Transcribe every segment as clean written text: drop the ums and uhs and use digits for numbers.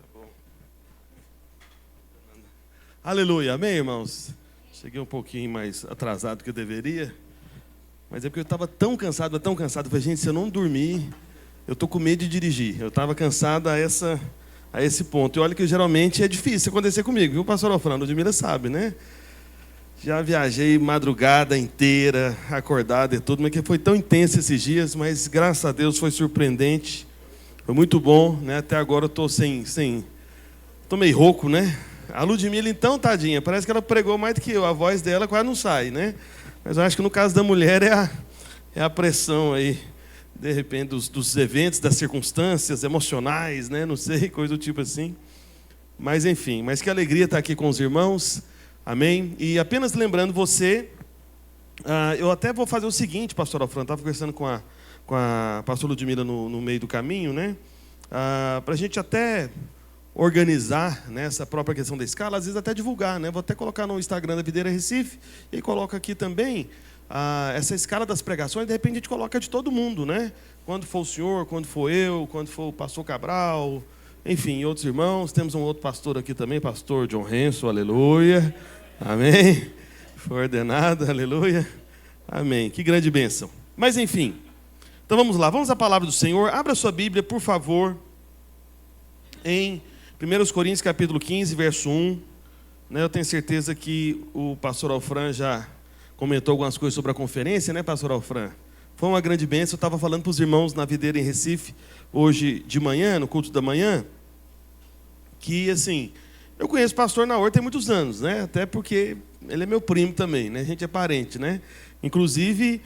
Tá bom. Aleluia, amém, irmãos? Cheguei um pouquinho mais atrasado do que eu deveria, mas é porque eu estava tão cansado. Eu falei, gente, se eu não dormir, eu estou com medo de dirigir. Eu estava cansado a esse ponto. E olha que geralmente é difícil acontecer comigo, viu, pastor Alfredo? Ludmila sabe, né? Já viajei madrugada inteira, acordado e tudo, mas que foi tão intenso esses dias, mas graças a Deus foi surpreendente. Foi muito bom, né? Até agora eu estou tô meio rouco, né? A Ludmila, então, tadinha, parece que ela pregou mais do que eu. A voz dela quase não sai, né? Mas eu acho que no caso da mulher é a pressão aí, de repente, dos eventos, das circunstâncias emocionais, né? Não sei, coisa do tipo assim. Mas, enfim, mas que alegria estar aqui com os irmãos. Amém? E apenas lembrando você, eu até vou fazer o seguinte, pastor Alfredo, estava conversando com a pastora Ludmila no meio do caminho, né? Para a gente até organizar, né, essa própria questão da escala, às vezes até divulgar, né? Vou até colocar no Instagram da Videira Recife e coloco aqui também essa escala das pregações. De repente a gente coloca de todo mundo, né? Quando for o senhor, quando for eu, quando for o pastor Cabral, enfim, outros irmãos. Temos um outro pastor aqui também, pastor John Renzo, aleluia, amém, foi ordenado, aleluia, amém, que grande bênção. Mas enfim, então vamos lá, vamos à palavra do Senhor. Abra sua Bíblia, por favor, em 1 Coríntios capítulo 15, verso 1. Eu tenho certeza que o pastor Alfran já comentou algumas coisas sobre a conferência, né, pastor Alfran? Foi uma grande bênção. Eu estava falando para os irmãos na Videira em Recife, hoje de manhã, no culto da manhã, que, assim, eu conheço o pastor Naor tem muitos anos, né? Até porque ele é meu primo também, né? A gente é parente, né? Inclusive,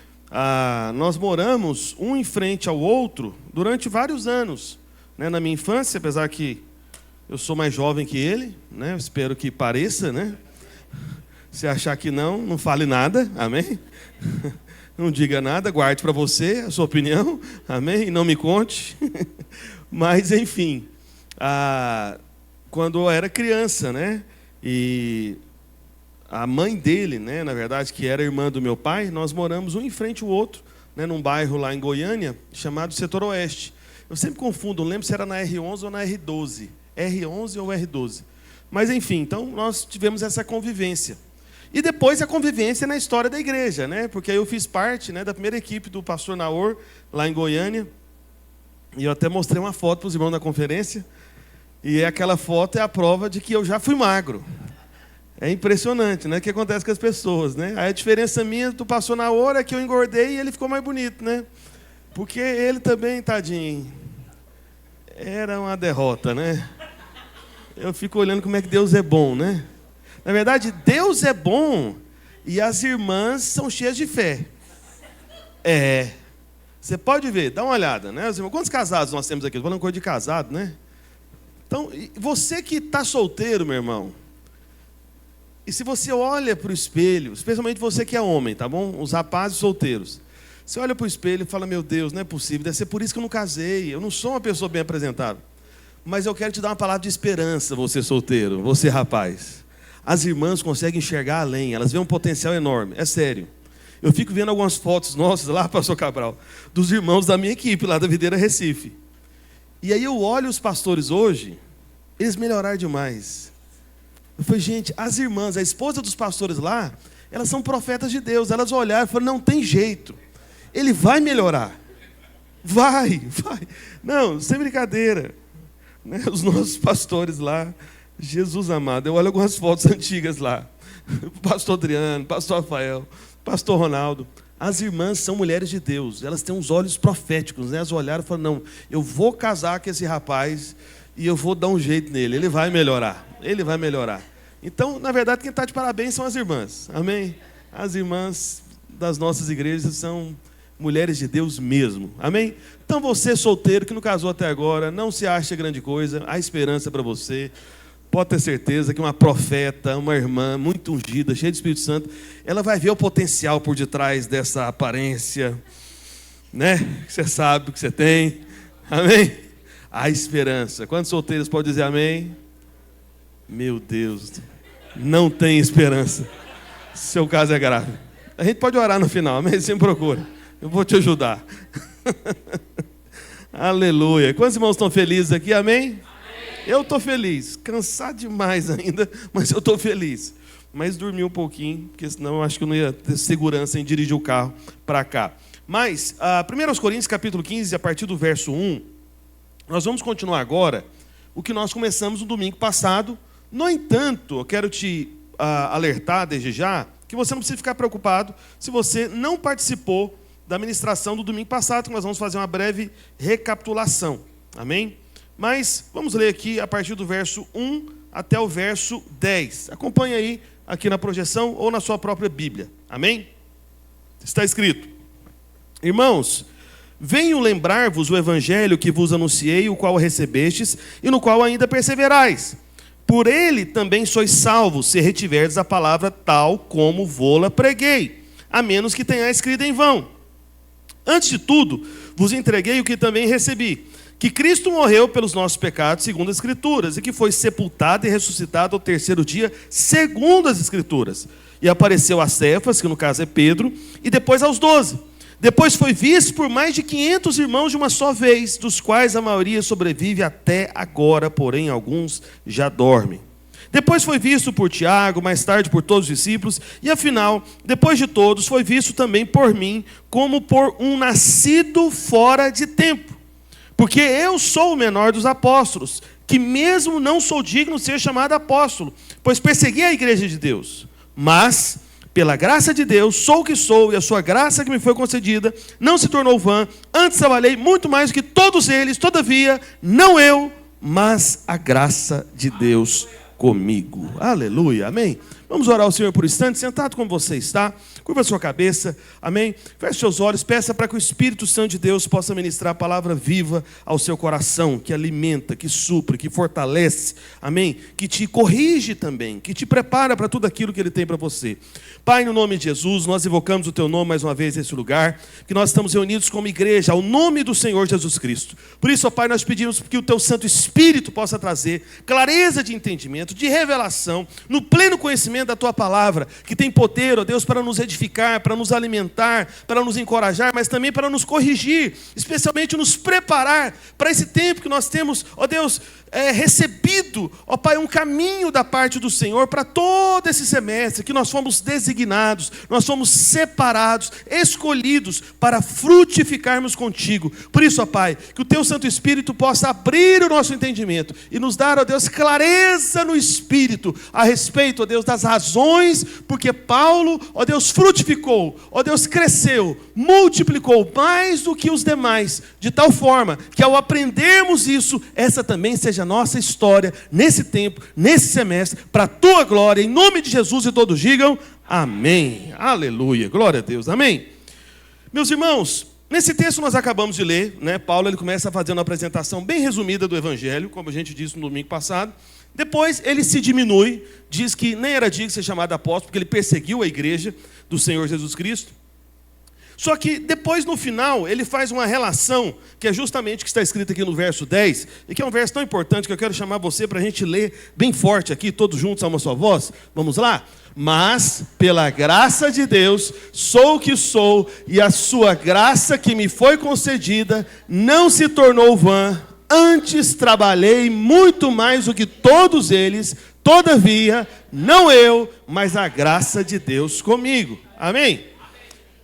nós moramos um em frente ao outro durante vários anos, né? Na minha infância, apesar que eu sou mais jovem que ele, né? Eu espero que pareça, né? Se achar que não fale nada, amém? Não diga nada, guarde para você a sua opinião, amém? E não me conte. Mas, enfim, quando eu era criança, né? E a mãe dele, né? Na verdade, que era irmã do meu pai, nós moramos um em frente ao outro, né? Num bairro lá em Goiânia, chamado Setor Oeste. Eu sempre confundo, não lembro se era na R11 ou na R12. R11 ou R12. Mas, enfim, então nós tivemos essa convivência. E depois a convivência na história da igreja, né? Porque aí eu fiz parte, né, da primeira equipe do pastor Naor, lá em Goiânia. E eu até mostrei uma foto para os irmãos da conferência. E aquela foto é a prova de que eu já fui magro. É impressionante, né? O que acontece com as pessoas, né? Aí a diferença minha do pastor Naor é que eu engordei e ele ficou mais bonito, né? Porque ele também, tadinho, era uma derrota, né? Eu fico olhando como é que Deus é bom, né? Na verdade, Deus é bom e as irmãs são cheias de fé. Você pode ver, dá uma olhada, né? Quantos casados nós temos aqui? Estou falando coisa de casado, né? Então, você que está solteiro, meu irmão, e se você olha para o espelho, especialmente você que é homem, tá bom? Os rapazes solteiros. Você olha para o espelho e fala, meu Deus, não é possível, deve ser por isso que eu não casei, eu não sou uma pessoa bem apresentável. Mas eu quero te dar uma palavra de esperança, você solteiro, você rapaz. As irmãs conseguem enxergar além, elas veem um potencial enorme, é sério. Eu fico vendo algumas fotos nossas lá, pastor Cabral, dos irmãos da minha equipe lá da Videira Recife. E aí eu olho os pastores hoje, eles melhoraram demais. Eu falei, gente, as irmãs, a esposa dos pastores lá, elas são profetas de Deus. Elas olharam e falaram, não tem jeito, ele vai melhorar. Vai. Não, sem brincadeira. Né? Os nossos pastores lá, Jesus amado, eu olho algumas fotos antigas lá. Pastor Adriano, pastor Rafael, pastor Ronaldo. As irmãs são mulheres de Deus, elas têm uns olhos proféticos, né? Elas olharam e falaram, não, eu vou casar com esse rapaz e eu vou dar um jeito nele, ele vai melhorar. Então, na verdade, quem está de parabéns são as irmãs, amém? As irmãs das nossas igrejas são mulheres de Deus mesmo, amém? Então você solteiro que não casou até agora, não se acha grande coisa, há esperança para você. Pode ter certeza que uma profeta, uma irmã muito ungida, cheia de Espírito Santo, ela vai ver o potencial por detrás dessa aparência, né? Que você sabe que você tem, amém? Há esperança. Quantos solteiros podem dizer amém? Meu Deus, não tem esperança. Seu caso é grave. A gente pode orar no final, amém? Você me procura, eu vou te ajudar. Aleluia. Quantos irmãos estão felizes aqui, amém? Eu estou feliz, cansado demais ainda, mas eu estou feliz. Mas dormi um pouquinho, porque senão eu acho que eu não ia ter segurança em dirigir o carro para cá. Mas, 1 Coríntios capítulo 15, a partir do verso 1, nós vamos continuar agora o que nós começamos no domingo passado. No entanto, eu quero te alertar desde já que você não precisa ficar preocupado se você não participou da ministração do domingo passado, que nós vamos fazer uma breve recapitulação. Amém? Mas vamos ler aqui a partir do verso 1 até o verso 10. Acompanhe aí, aqui na projeção ou na sua própria Bíblia. Amém? Está escrito: Irmãos, venho lembrar-vos o evangelho que vos anunciei, o qual recebestes e no qual ainda perseverais. Por ele também sois salvos, se retiverdes a palavra tal como vô-la preguei, a menos que tenhais crido em vão. Antes de tudo, vos entreguei o que também recebi, que Cristo morreu pelos nossos pecados, segundo as Escrituras, e que foi sepultado e ressuscitado ao terceiro dia, segundo as Escrituras. E apareceu a Cefas, que no caso é Pedro, e depois aos 12. Depois foi visto por mais de 500 irmãos de uma só vez, dos quais a maioria sobrevive até agora, porém alguns já dormem. Depois foi visto por Tiago, mais tarde por todos os discípulos, e afinal, depois de todos, foi visto também por mim, como por um nascido fora de tempo. Porque eu sou o menor dos apóstolos, que mesmo não sou digno de ser chamado apóstolo, pois persegui a igreja de Deus. Mas, pela graça de Deus, sou o que sou, e a sua graça que me foi concedida não se tornou vã. Antes trabalhei muito mais do que todos eles, todavia, não eu, mas a graça de Deus comigo. Aleluia, amém? Vamos orar ao Senhor por um instante, sentado como você está. Curva a sua cabeça, amém? Feche seus olhos, peça para que o Espírito Santo de Deus possa ministrar a palavra viva ao seu coração, que alimenta, que supre, que fortalece, amém? Que te corrige também, que te prepara para tudo aquilo que Ele tem para você. Pai, no nome de Jesus, nós invocamos o Teu nome mais uma vez nesse lugar, que nós estamos reunidos como igreja, ao nome do Senhor Jesus Cristo. Por isso, ó Pai, nós pedimos que o Teu Santo Espírito possa trazer clareza de entendimento, de revelação, no pleno conhecimento da Tua palavra, que tem poder, ó Deus, para nos edificar, para nos alimentar, para nos encorajar, mas também para nos corrigir, especialmente nos preparar para esse tempo que nós temos, ó Deus, recebido, ó Pai, um caminho da parte do Senhor para todo esse semestre, que nós fomos designados, nós fomos separados, escolhidos para frutificarmos contigo. Por isso, ó Pai, que o Teu Santo Espírito possa abrir o nosso entendimento e nos dar, ó Deus, clareza no Espírito a respeito, ó Deus, das razões porque Paulo, ó Deus, frutificou, ó Deus, cresceu, multiplicou mais do que os demais, de tal forma que ao aprendermos isso, essa também seja a nossa história nesse tempo, nesse semestre, para a Tua glória, em nome de Jesus, e todos digam amém, aleluia, glória a Deus, amém. Meus irmãos, nesse texto nós acabamos de ler, né? Paulo ele começa fazendo uma apresentação bem resumida do Evangelho, como a gente disse no domingo passado. Depois ele se diminui, diz que nem era digno de ser chamado apóstolo, porque ele perseguiu a igreja do Senhor Jesus Cristo. Só que depois, no final, ele faz uma relação, que é justamente o que está escrito aqui no verso 10, e que é um verso tão importante que eu quero chamar você para a gente ler bem forte aqui, todos juntos a uma só voz. Vamos lá? Mas, pela graça de Deus, sou o que sou, e a sua graça que me foi concedida não se tornou vã. Antes trabalhei muito mais do que todos eles, todavia, não eu, mas a graça de Deus comigo. Amém?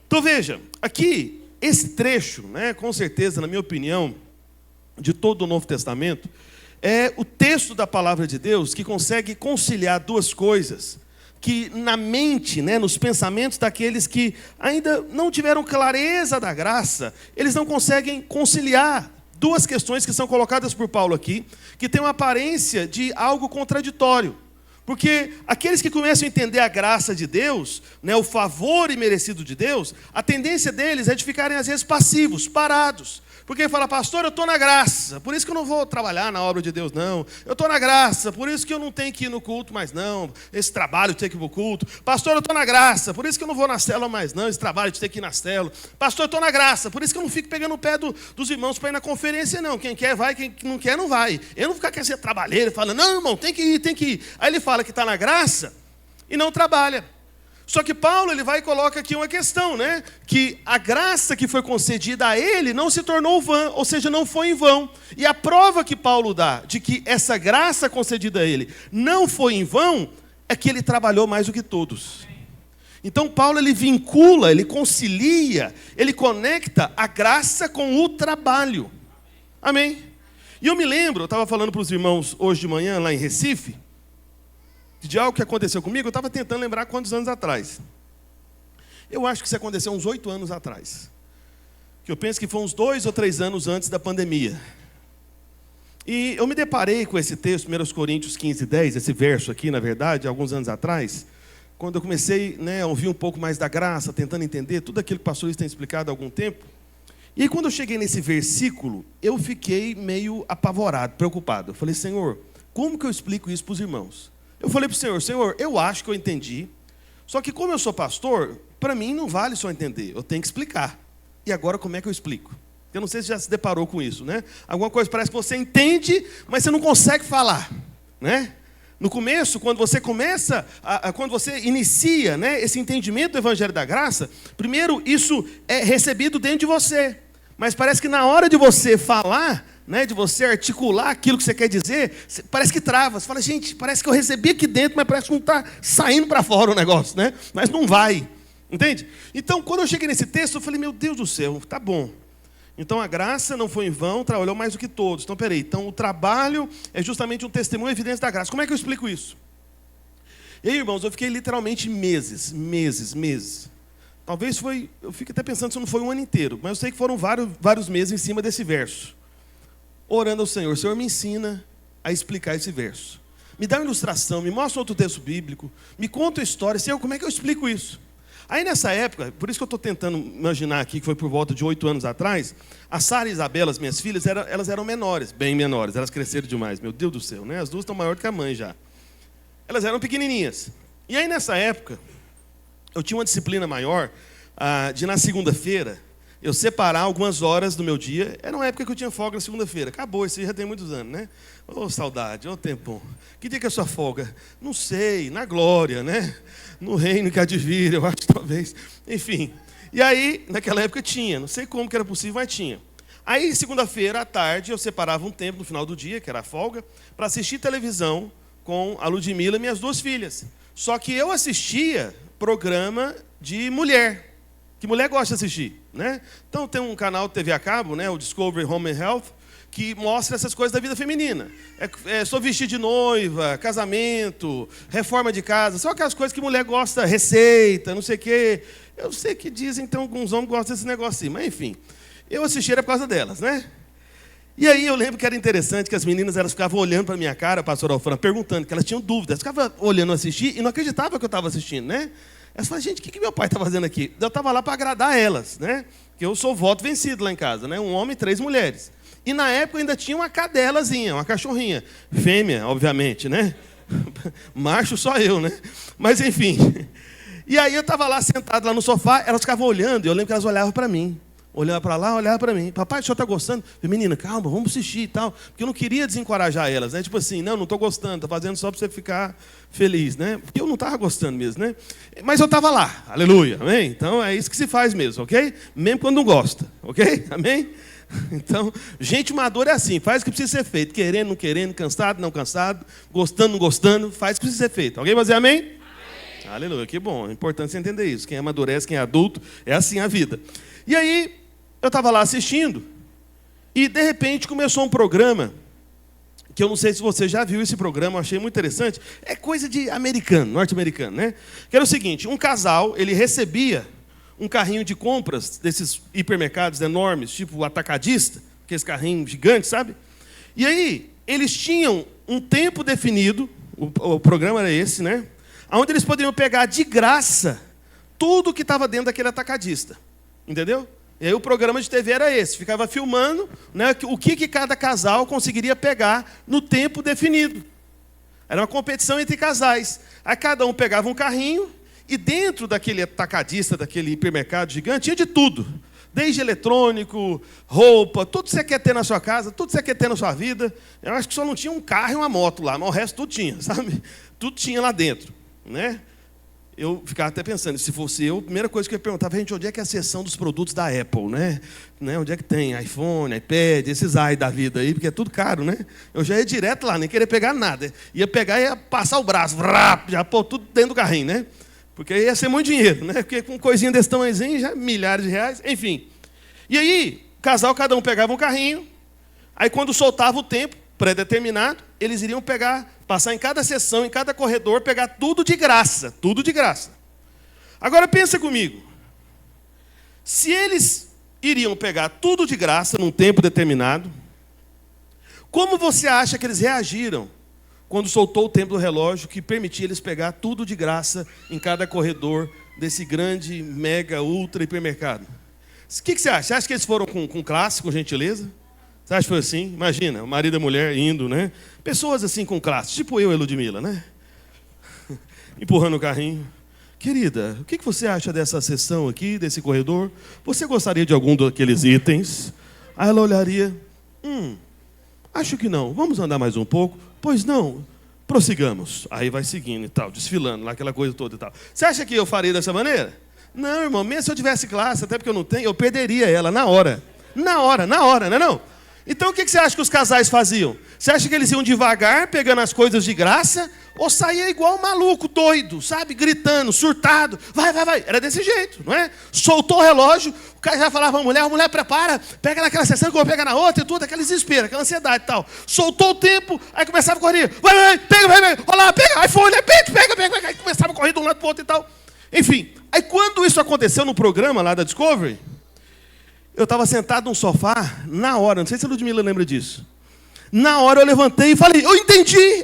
Então veja, aqui, esse trecho, né, com certeza, na minha opinião, de todo o Novo Testamento, é o texto da palavra de Deus que consegue conciliar duas coisas, que na mente, né, nos pensamentos daqueles que ainda não tiveram clareza da graça, eles não conseguem conciliar duas questões que são colocadas por Paulo aqui, que tem uma aparência de algo contraditório. Porque aqueles que começam a entender a graça de Deus, né, o favor imerecido de Deus, a tendência deles é de ficarem às vezes passivos, parados. Porque ele fala, pastor, eu estou na graça, por isso que eu não vou trabalhar na obra de Deus, não. Eu estou na graça, por isso que eu não tenho que ir no culto mais, não. Esse trabalho de ter que ir para o culto. Pastor, eu estou na graça, por isso que eu não vou na célula mais, não. Esse trabalho de ter que ir na célula. Pastor, eu estou na graça, por isso que eu não fico pegando o pé dos irmãos para ir na conferência, não. Quem quer vai, quem não quer não vai. Eu não ficar querendo ser trabalheiro, falando, não, irmão, tem que ir, tem que ir. Aí ele fala que está na graça e não trabalha. Só que Paulo ele vai e coloca aqui uma questão, né? Que a graça que foi concedida a ele não se tornou vã, ou seja, não foi em vão. E a prova que Paulo dá de que essa graça concedida a ele não foi em vão é que ele trabalhou mais do que todos. Então Paulo ele vincula, ele concilia, ele conecta a graça com o trabalho. Amém? E eu me lembro, eu estava falando para os irmãos hoje de manhã lá em Recife, de algo que aconteceu comigo. Eu estava tentando lembrar quantos anos atrás. Eu acho que isso aconteceu uns 8 anos atrás. Que eu penso que foi uns 2 ou 3 anos antes da pandemia. E eu me deparei com esse texto, 1 Coríntios 15:10, esse verso aqui, na verdade, alguns anos atrás, quando eu comecei, a ouvir um pouco mais da graça, tentando entender tudo aquilo que o pastor Luiz tem explicado há algum tempo. E aí, quando eu cheguei nesse versículo, eu fiquei meio apavorado, preocupado. Eu falei, Senhor, como que eu explico isso para os irmãos? Eu falei para o Senhor, Senhor, eu acho que eu entendi, só que como eu sou pastor, para mim não vale só entender, eu tenho que explicar. E agora como é que eu explico? Eu não sei se já se deparou com isso, né? Alguma coisa parece que você entende, mas você não consegue falar, né? No começo, quando você começa, quando você inicia, esse entendimento do Evangelho da Graça, primeiro isso é recebido dentro de você. Mas parece que na hora de você falar, de você articular aquilo que você quer dizer, parece que trava. Você fala, gente, parece que eu recebi aqui dentro, mas parece que não está saindo para fora o negócio, né? Mas não vai, entende? Então, quando eu cheguei nesse texto, eu falei, meu Deus do céu, tá bom. Então, a graça não foi em vão, trabalhou mais do que todos. Então, peraí, então o trabalho é justamente um testemunho e evidência da graça. Como é que eu explico isso? E aí, irmãos, eu fiquei literalmente meses. Talvez eu fico até pensando se não foi um ano inteiro, mas eu sei que foram vários meses em cima desse verso. Orando ao Senhor, Senhor, me ensina a explicar esse verso. Me dá uma ilustração, me mostra outro texto bíblico, me conta a história. Senhor, como é que eu explico isso? Aí nessa época, por isso que eu estou tentando imaginar aqui, que foi por volta de 8 anos atrás, a Sara e a Isabela, as minhas filhas, elas eram menores, bem menores, elas cresceram demais, meu Deus do céu, né? As duas estão maiores que a mãe já. Elas eram pequenininhas. E aí nessa época, eu tinha uma disciplina maior de na segunda-feira, eu separar algumas horas do meu dia. Era uma época que eu tinha folga na segunda-feira. Acabou, isso aí já tem muitos anos, né? Ô, saudade, ô tempo. Que dia que é a sua folga? Não sei, na glória, né? No reino que há de vir, eu acho, talvez. Enfim. E aí, naquela época tinha. Não sei como que era possível, mas tinha. Aí, segunda-feira, à tarde, eu separava um tempo no final do dia, que era a folga, para assistir televisão com a Ludmila e minhas 2 filhas. Só que eu assistia programa de mulher. Que mulher gosta de assistir, né? Então tem um canal de TV a cabo, o Discovery Home and Health, que mostra essas coisas da vida feminina. Sou vestir de noiva, casamento, reforma de casa, são aquelas coisas que mulher gosta, receita, não sei o quê. Eu sei que dizem, então alguns homens gostam desse negócio assim, mas enfim. Eu assisti era por causa delas, né? E aí eu lembro que era interessante que as meninas elas ficavam olhando para a minha cara, pastor Alfran, perguntando, que elas tinham dúvidas. Ficavam olhando assistir e não acreditavam que eu estava assistindo, né? Elas falaram, gente, o que meu pai está fazendo aqui? Eu estava lá para agradar elas, né? Porque eu sou voto vencido lá em casa, né? Um homem e 3 mulheres. E na época ainda tinha uma cadelazinha, uma cachorrinha. Fêmea, obviamente, né? Macho só eu, né? Mas enfim. E aí eu estava lá sentado lá no sofá, elas ficavam olhando, e eu lembro que elas olhavam para mim. Olhava para lá, olhava para mim. Papai, o senhor está gostando? Eu falei, menina, calma, vamos assistir e tal. Porque eu não queria desencorajar elas, né? Tipo assim, não estou gostando, estou fazendo só para você ficar feliz, né? Porque eu não estava gostando mesmo, né? Mas eu estava lá, aleluia, amém? Então é isso que se faz mesmo, ok? Mesmo quando não gosta, ok? Amém? Então, gente madura é assim, faz o que precisa ser feito. Querendo, não querendo, cansado, não cansado, gostando, não gostando, faz o que precisa ser feito. Alguém vai dizer amém? Amém. Aleluia, que bom, é importante você entender isso. Quem amadurece, quem é adulto, é assim a vida. E aí, eu estava lá assistindo, e de repente começou um programa, que eu não sei se você já viu esse programa, eu achei muito interessante. É coisa de americano, norte-americano, né? Que era o seguinte, um casal, ele recebia um carrinho de compras desses hipermercados enormes, tipo atacadista, aqueles carrinhos gigantes, sabe? E aí, eles tinham um tempo definido, o programa era esse, né? Onde eles poderiam pegar de graça tudo que estava dentro daquele atacadista. Entendeu? E aí o programa de TV era esse, ficava filmando, né, o que cada casal conseguiria pegar no tempo definido. Era uma competição entre casais. Aí cada um pegava um carrinho e dentro daquele atacadista, daquele hipermercado gigante, tinha de tudo. Desde eletrônico, roupa, tudo que você quer ter na sua casa, tudo que você quer ter na sua vida. Eu acho que só não tinha um carro e uma moto lá, mas o resto tudo tinha, sabe? Tudo tinha lá dentro, né? eu ficava até pensando, se fosse eu, a primeira coisa que eu ia perguntar, gente, onde é que é a seção dos produtos da Apple, né? Onde é que tem iPhone, iPad, esses i da vida aí, porque é tudo caro, né? Eu já ia direto lá, nem queria pegar nada. Ia pegar e ia passar o braço, já pôr tudo dentro do carrinho, né? Porque ia ser muito dinheiro, né? Porque com coisinha desse tamanhozinho, já milhares de reais, enfim. E aí, casal, cada um pegava um carrinho, aí quando soltava o tempo pré-determinado, eles iriam passar em cada sessão, em cada corredor, pegar tudo de graça, tudo de graça. Agora pensa comigo, se eles iriam pegar tudo de graça num tempo determinado, como você acha que eles reagiram quando soltou o tempo do relógio que permitia eles pegar tudo de graça em cada corredor desse grande, mega, ultra hipermercado? O que você acha? Você acha que eles foram com classe, com gentileza? Você acha que foi assim? Imagina, o marido e a mulher indo, né? Pessoas assim com classe, tipo eu e a Ludmila, né? Empurrando o carrinho. Querida, o que você acha dessa sessão aqui, desse corredor? Você gostaria de algum daqueles itens? Aí ela olharia, acho que não, vamos andar mais um pouco? Pois não, prossigamos. Aí vai seguindo e tal, desfilando lá, aquela coisa toda e tal. Você acha que eu faria dessa maneira? Não, irmão, mesmo se eu tivesse classe, até porque eu não tenho, eu perderia ela na hora. Na hora, não é não? Então o que você acha que os casais faziam? Você acha que eles iam devagar, pegando as coisas de graça? Ou saía igual um maluco, doido, sabe? Gritando, surtado. Vai. Era desse jeito, não é? Soltou o relógio, o cara já falava para a mulher prepara, pega naquela sessão que eu vou pegar na outra e tudo, aquela desespero, aquela ansiedade e tal. Soltou o tempo, aí começava a correr. Vai, pega, olha lá, pega, iPhone, pega. Aí começava a correr de um lado para o outro e tal. Enfim, aí quando isso aconteceu no programa lá da Discovery, eu estava sentado num sofá, na hora, não sei se a Ludmila lembra disso. Na hora eu levantei e falei, eu entendi.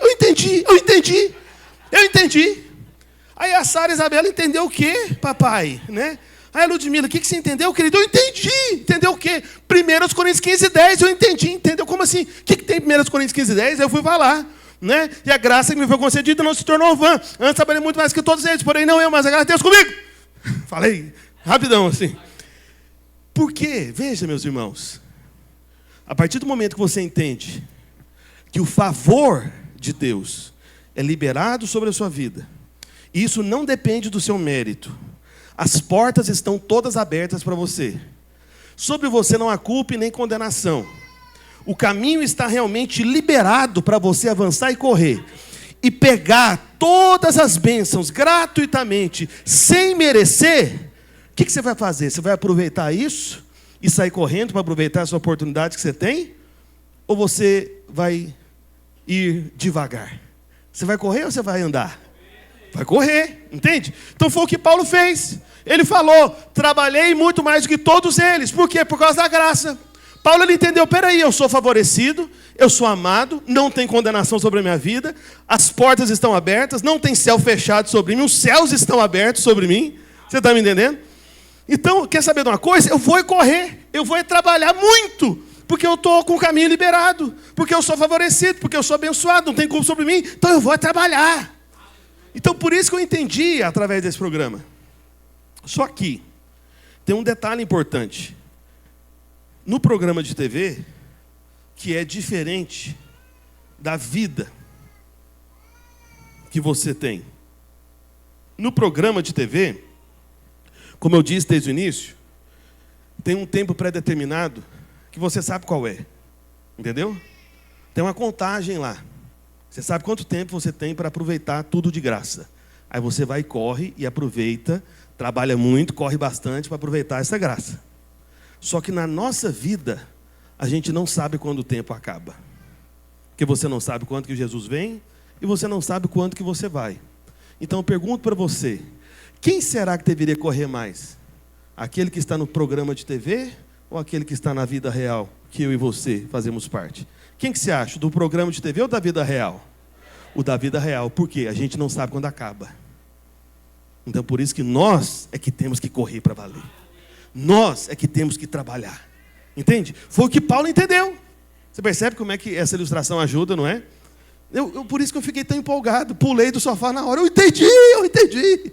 Aí a Sara Isabela entendeu o quê, papai? Né? Aí a Ludmila, o que você entendeu, querido? Eu entendi. Entendeu o quê? 1 Coríntios 15:10, eu entendi. Entendeu? Como assim? O que tem 1 Coríntios 15:10? Eu fui falar. Né? E a graça que me foi concedida não se tornou vã. Antes trabalhei muito mais que todos eles, porém não eu, mas a graça de Deus comigo. Falei rapidão assim. Por quê? Veja, meus irmãos, a partir do momento que você entende que o favor de Deus é liberado sobre a sua vida, e isso não depende do seu mérito, as portas estão todas abertas para você. Sobre você não há culpa e nem condenação. O caminho está realmente liberado para você avançar e correr, e pegar todas as bênçãos gratuitamente, sem merecer. O que você vai fazer? Você vai aproveitar isso e sair correndo para aproveitar essa oportunidade que você tem? Ou você vai ir devagar? Você vai correr ou você vai andar? Vai correr, entende? Então foi o que Paulo fez. Ele falou, trabalhei muito mais do que todos eles. Por quê? Por causa da graça. Paulo ele entendeu, peraí, eu sou favorecido, eu sou amado, não tem condenação sobre a minha vida, as portas estão abertas, não tem céu fechado sobre mim, os céus estão abertos sobre mim. Você está me entendendo? Então, quer saber de uma coisa? Eu vou correr, eu vou trabalhar muito, porque eu estou com o caminho liberado, porque eu sou favorecido, porque eu sou abençoado, não tem culpa sobre mim, então eu vou trabalhar. Então, por isso que eu entendi através desse programa. Só que tem um detalhe importante. No programa de TV, que é diferente da vida que você tem. No programa de TV, como eu disse desde o início, tem um tempo pré-determinado que você sabe qual é. Entendeu? Tem uma contagem lá. Você sabe quanto tempo você tem para aproveitar tudo de graça. Aí você vai e corre e aproveita, trabalha muito, corre bastante para aproveitar essa graça. Só que na nossa vida, a gente não sabe quando o tempo acaba. Porque você não sabe quando que Jesus vem e você não sabe quando que você vai. Então eu pergunto para você, quem será que deveria correr mais? Aquele que está no programa de TV ou aquele que está na vida real, que eu e você fazemos parte? Quem que você acha, do programa de TV ou da vida real? O da vida real, por quê? A gente não sabe quando acaba. Então por isso que nós é que temos que correr para valer. Nós é que temos que trabalhar. Entende? Foi o que Paulo entendeu. Você percebe como é que essa ilustração ajuda, não é? Por isso que eu fiquei tão empolgado. Pulei do sofá na hora. Eu entendi.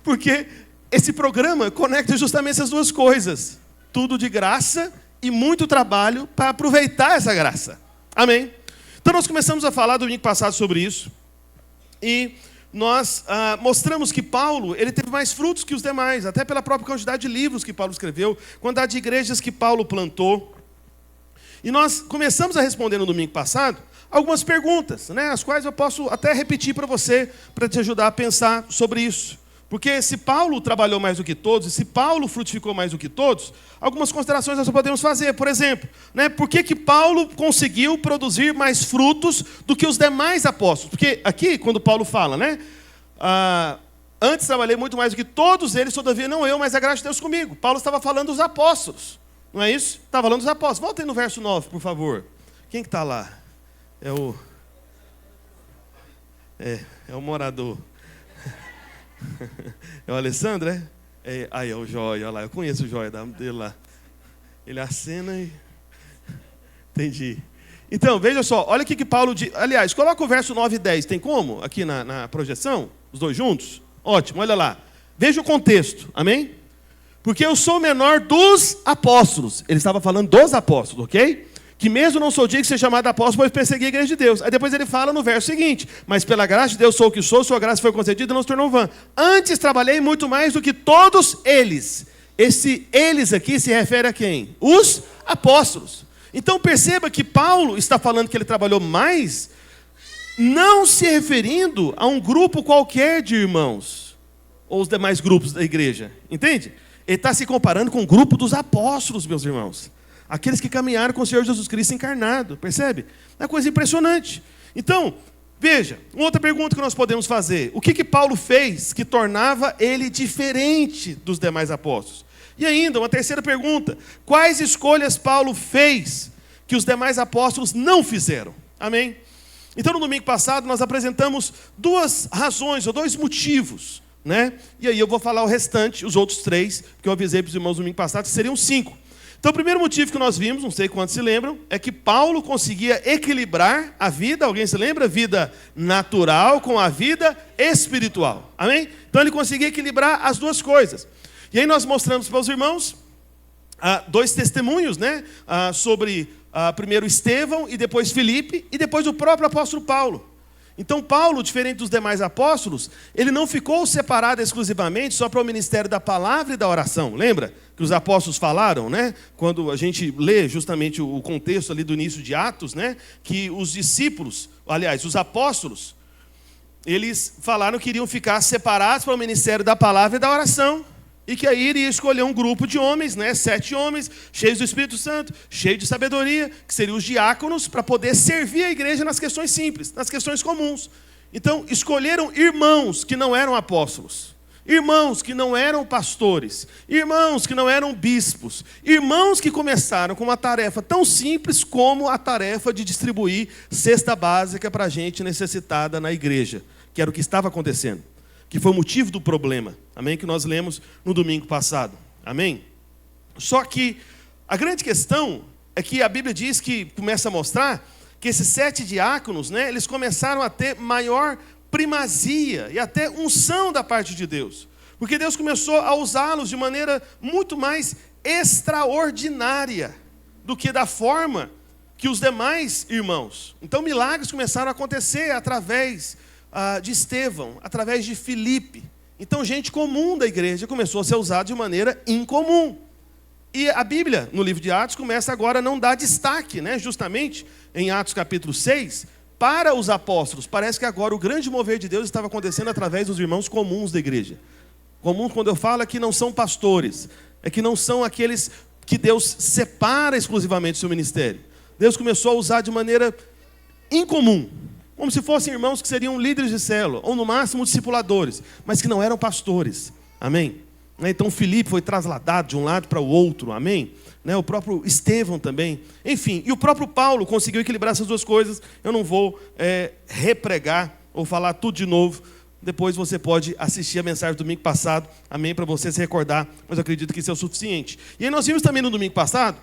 Porque esse programa conecta justamente essas duas coisas. Tudo de graça e muito trabalho para aproveitar essa graça. Amém? Então nós começamos a falar domingo passado sobre isso. E nós mostramos que Paulo ele teve mais frutos que os demais, até pela própria quantidade de livros que Paulo escreveu, quantidade de igrejas que Paulo plantou. E nós começamos a responder no domingo passado algumas perguntas, né, as quais eu posso até repetir para você, para te ajudar a pensar sobre isso. Porque se Paulo trabalhou mais do que todos, e se Paulo frutificou mais do que todos, algumas considerações nós podemos fazer. Por exemplo, né, por que Paulo conseguiu produzir mais frutos do que os demais apóstolos? Porque aqui, quando Paulo fala, né, antes trabalhei muito mais do que todos eles, todavia não eu, mas a graça de Deus comigo. Paulo estava falando dos apóstolos, não é isso? Estava falando dos apóstolos. Volta aí no verso 9, por favor. Quem que está lá? É o morador. É o Alessandro, é? Aí é o Jóia, olha lá, eu conheço o Jóia dele lá. Ele acena e... Entendi. Então, veja só, olha o que Paulo diz. Aliás, coloca o verso 9 e 10, tem como? Aqui na projeção, os dois juntos? Ótimo, olha lá. Veja o contexto, amém? Porque eu sou o menor dos apóstolos. Ele estava falando dos apóstolos, ok? Que mesmo não sou digno de ser chamado apóstolo, pois persegui a igreja de Deus. Aí depois ele fala no verso seguinte: mas pela graça de Deus sou o que sou, sua graça foi concedida e não se tornou vã. Antes trabalhei muito mais do que todos eles. Esse eles aqui se refere a quem? Os apóstolos. Então perceba que Paulo está falando que ele trabalhou mais, não se referindo a um grupo qualquer de irmãos, ou os demais grupos da igreja. Entende? Ele está se comparando com o grupo dos apóstolos, meus irmãos. Aqueles que caminharam com o Senhor Jesus Cristo encarnado, percebe? É uma coisa impressionante. Então, veja, uma outra pergunta que nós podemos fazer. O que Paulo fez que tornava ele diferente dos demais apóstolos? E ainda, uma terceira pergunta. Quais escolhas Paulo fez que os demais apóstolos não fizeram? Amém? Então, no domingo passado, nós apresentamos duas razões, ou dois motivos, né? E aí eu vou falar o restante, os outros três, que eu avisei para os irmãos no domingo passado, que seriam 5. Então, o primeiro motivo que nós vimos, não sei quantos se lembram, é que Paulo conseguia equilibrar a vida, alguém se lembra? Vida natural com a vida espiritual. Amém? Então, ele conseguia equilibrar as duas coisas. E aí nós mostramos para os irmãos dois testemunhos, né? Sobre primeiro Estevão e depois Filipe e depois o próprio apóstolo Paulo. Então Paulo, diferente dos demais apóstolos, ele não ficou separado exclusivamente só para o ministério da palavra e da oração. Lembra que os apóstolos falaram, né? Quando a gente lê justamente o contexto ali do início de Atos, né? Que os discípulos, aliás, os apóstolos, eles falaram que iriam ficar separados para o ministério da palavra e da oração. E que aí iria escolher um grupo de homens, né, 7 homens, cheios do Espírito Santo, cheios de sabedoria, que seriam os diáconos, para poder servir a igreja nas questões simples, nas questões comuns. Então, escolheram irmãos que não eram apóstolos, irmãos que não eram pastores, irmãos que não eram bispos, irmãos que começaram com uma tarefa tão simples como a tarefa de distribuir cesta básica para a gente necessitada na igreja, que era o que estava acontecendo, que foi o motivo do problema, amém? Que nós lemos no domingo passado, amém? Só que a grande questão é que a Bíblia diz que começa a mostrar que esses 7 diáconos, né, eles começaram a ter maior primazia e até unção da parte de Deus, porque Deus começou a usá-los de maneira muito mais extraordinária do que da forma que os demais irmãos. Então milagres começaram a acontecer através de Estevão, através de Filipe. Então gente comum da igreja começou a ser usada de maneira incomum. E a Bíblia, no livro de Atos, começa agora a não dar destaque, né? Justamente em Atos capítulo 6, para os apóstolos. Parece que agora o grande mover de Deus estava acontecendo através dos irmãos comuns da igreja. Comuns, quando eu falo, é que não são pastores, é que não são aqueles que Deus separa exclusivamente do seu ministério. Deus começou a usar de maneira incomum, como se fossem irmãos que seriam líderes de célula, ou no máximo discipuladores, mas que não eram pastores, amém? Então Filipe foi trasladado de um lado para o outro, amém? O próprio Estevão também, enfim, e o próprio Paulo conseguiu equilibrar essas duas coisas. Eu não vou repregar ou falar tudo de novo, depois você pode assistir a mensagem do domingo passado, amém? Para você se recordar, mas eu acredito que isso é o suficiente. E aí nós vimos também no domingo passado,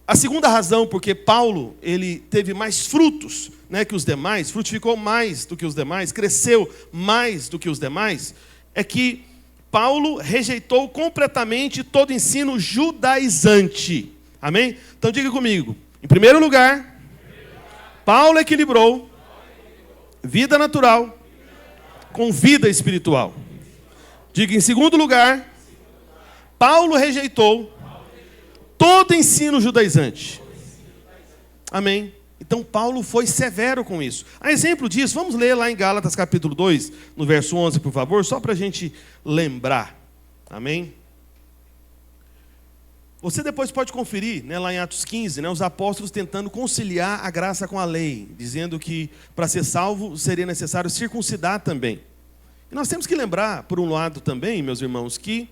a segunda razão porque Paulo ele teve mais frutos, né, que os demais, frutificou mais do que os demais, cresceu mais do que os demais, é que Paulo rejeitou completamente todo ensino judaizante. Amém? Então diga comigo. Em primeiro lugar, Paulo equilibrou vida natural com vida espiritual. Diga, em segundo lugar, Paulo rejeitou todo ensino judaizante. Amém? Então Paulo foi severo com isso. A exemplo disso, vamos ler lá em Gálatas capítulo 2, no verso 11, por favor, só para a gente lembrar. Amém? Você depois pode conferir, né, lá em Atos 15, né, os apóstolos tentando conciliar a graça com a lei, dizendo que para ser salvo seria necessário circuncidar também. E nós temos que lembrar, por um lado também, meus irmãos, que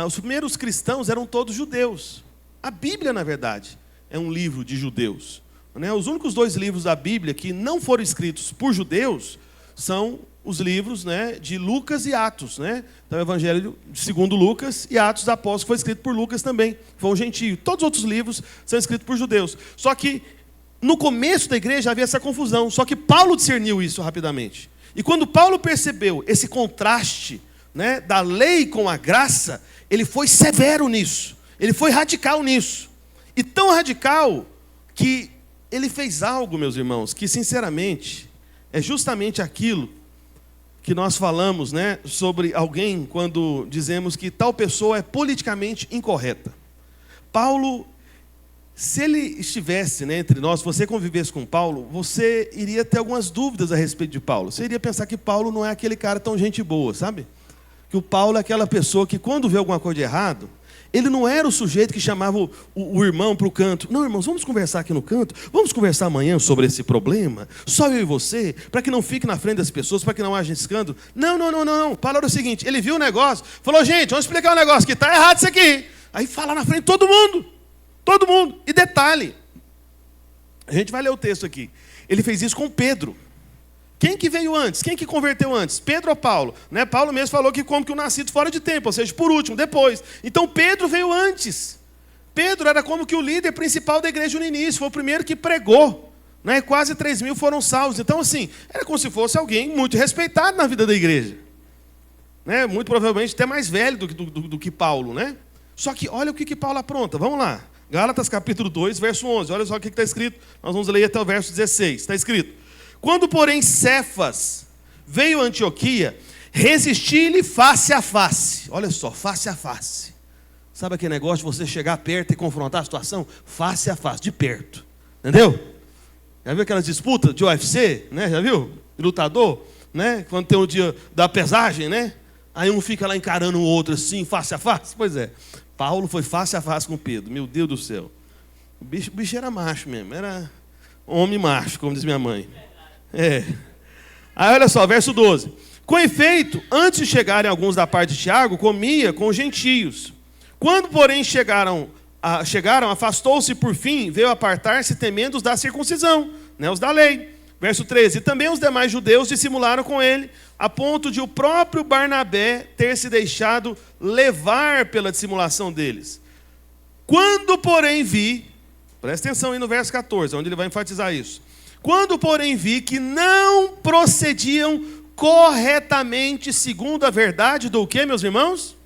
os primeiros cristãos eram todos judeus. A Bíblia, na verdade, é um livro de judeus. Né? Os únicos 2 livros da Bíblia que não foram escritos por judeus são os livros, né, de Lucas e Atos. Né? Então, o Evangelho segundo Lucas e Atos dos Apóstolos foi escrito por Lucas também. Foi um gentio. Todos os outros livros são escritos por judeus. Só que, no começo da igreja, havia essa confusão. Só que Paulo discerniu isso rapidamente. E quando Paulo percebeu esse contraste, né, da lei com a graça, ele foi severo nisso. Ele foi radical nisso. E tão radical que ele fez algo, meus irmãos, que sinceramente é justamente aquilo que nós falamos, né, sobre alguém quando dizemos que tal pessoa é politicamente incorreta. Paulo, se ele estivesse, né, entre nós, se você convivesse com Paulo, você iria ter algumas dúvidas a respeito de Paulo. Você iria pensar que Paulo não é aquele cara tão gente boa, sabe? Que o Paulo é aquela pessoa que quando vê alguma coisa de errado, ele não era o sujeito que chamava o irmão para o canto. Não, irmãos, vamos conversar aqui no canto. Vamos conversar amanhã sobre esse problema. Só eu e você, para que não fique na frente das pessoas, para que não haja escândalo. Não. Paulo era o seguinte, ele viu o negócio, falou, gente, vamos explicar um negócio que está errado isso aqui. Aí fala na frente de todo mundo. Todo mundo. E detalhe, a gente vai ler o texto aqui. Ele fez isso com Pedro. Quem que veio antes? Quem que converteu antes? Pedro ou Paulo? Né? Paulo mesmo falou que como que o nascido fora de tempo, ou seja, por último, depois. Então Pedro veio antes. Pedro era como que o líder principal da igreja no início, foi o primeiro que pregou. Né? Quase 3.000 foram salvos. Então assim, era como se fosse alguém muito respeitado na vida da igreja. Né? Muito provavelmente até mais velho do que Paulo. Né? Só que olha o que Paulo apronta. Vamos lá. Gálatas capítulo 2, verso 11. Olha só o que está escrito. Nós vamos ler até o verso 16. Está escrito. Quando, porém, Cefas veio a Antioquia, resisti-lhe face a face. Olha só, face a face. Sabe aquele negócio de você chegar perto e confrontar a situação? Face a face, de perto. Entendeu? Já viu aquelas disputas de UFC? Né? Já viu? Lutador? Né? Quando tem o dia da pesagem, né? Aí um fica lá encarando o outro assim, face a face. Pois é. Paulo foi face a face com Pedro. Meu Deus do céu. O bicho era macho mesmo. Era homem macho, como diz minha mãe. Aí olha só, verso 12. Com efeito, antes de chegarem alguns da parte de Tiago, comia com os gentios. Quando, porém, chegaram, afastou-se por fim, veio apartar-se temendo os da circuncisão, né, os da lei. Verso 13. E também os demais judeus dissimularam com ele, a ponto de o próprio Barnabé ter se deixado levar pela dissimulação deles. Quando, porém, vi, presta atenção aí no verso 14, onde ele vai enfatizar isso. Quando, porém, vi que não procediam corretamente segundo a verdade do quê, meus irmãos?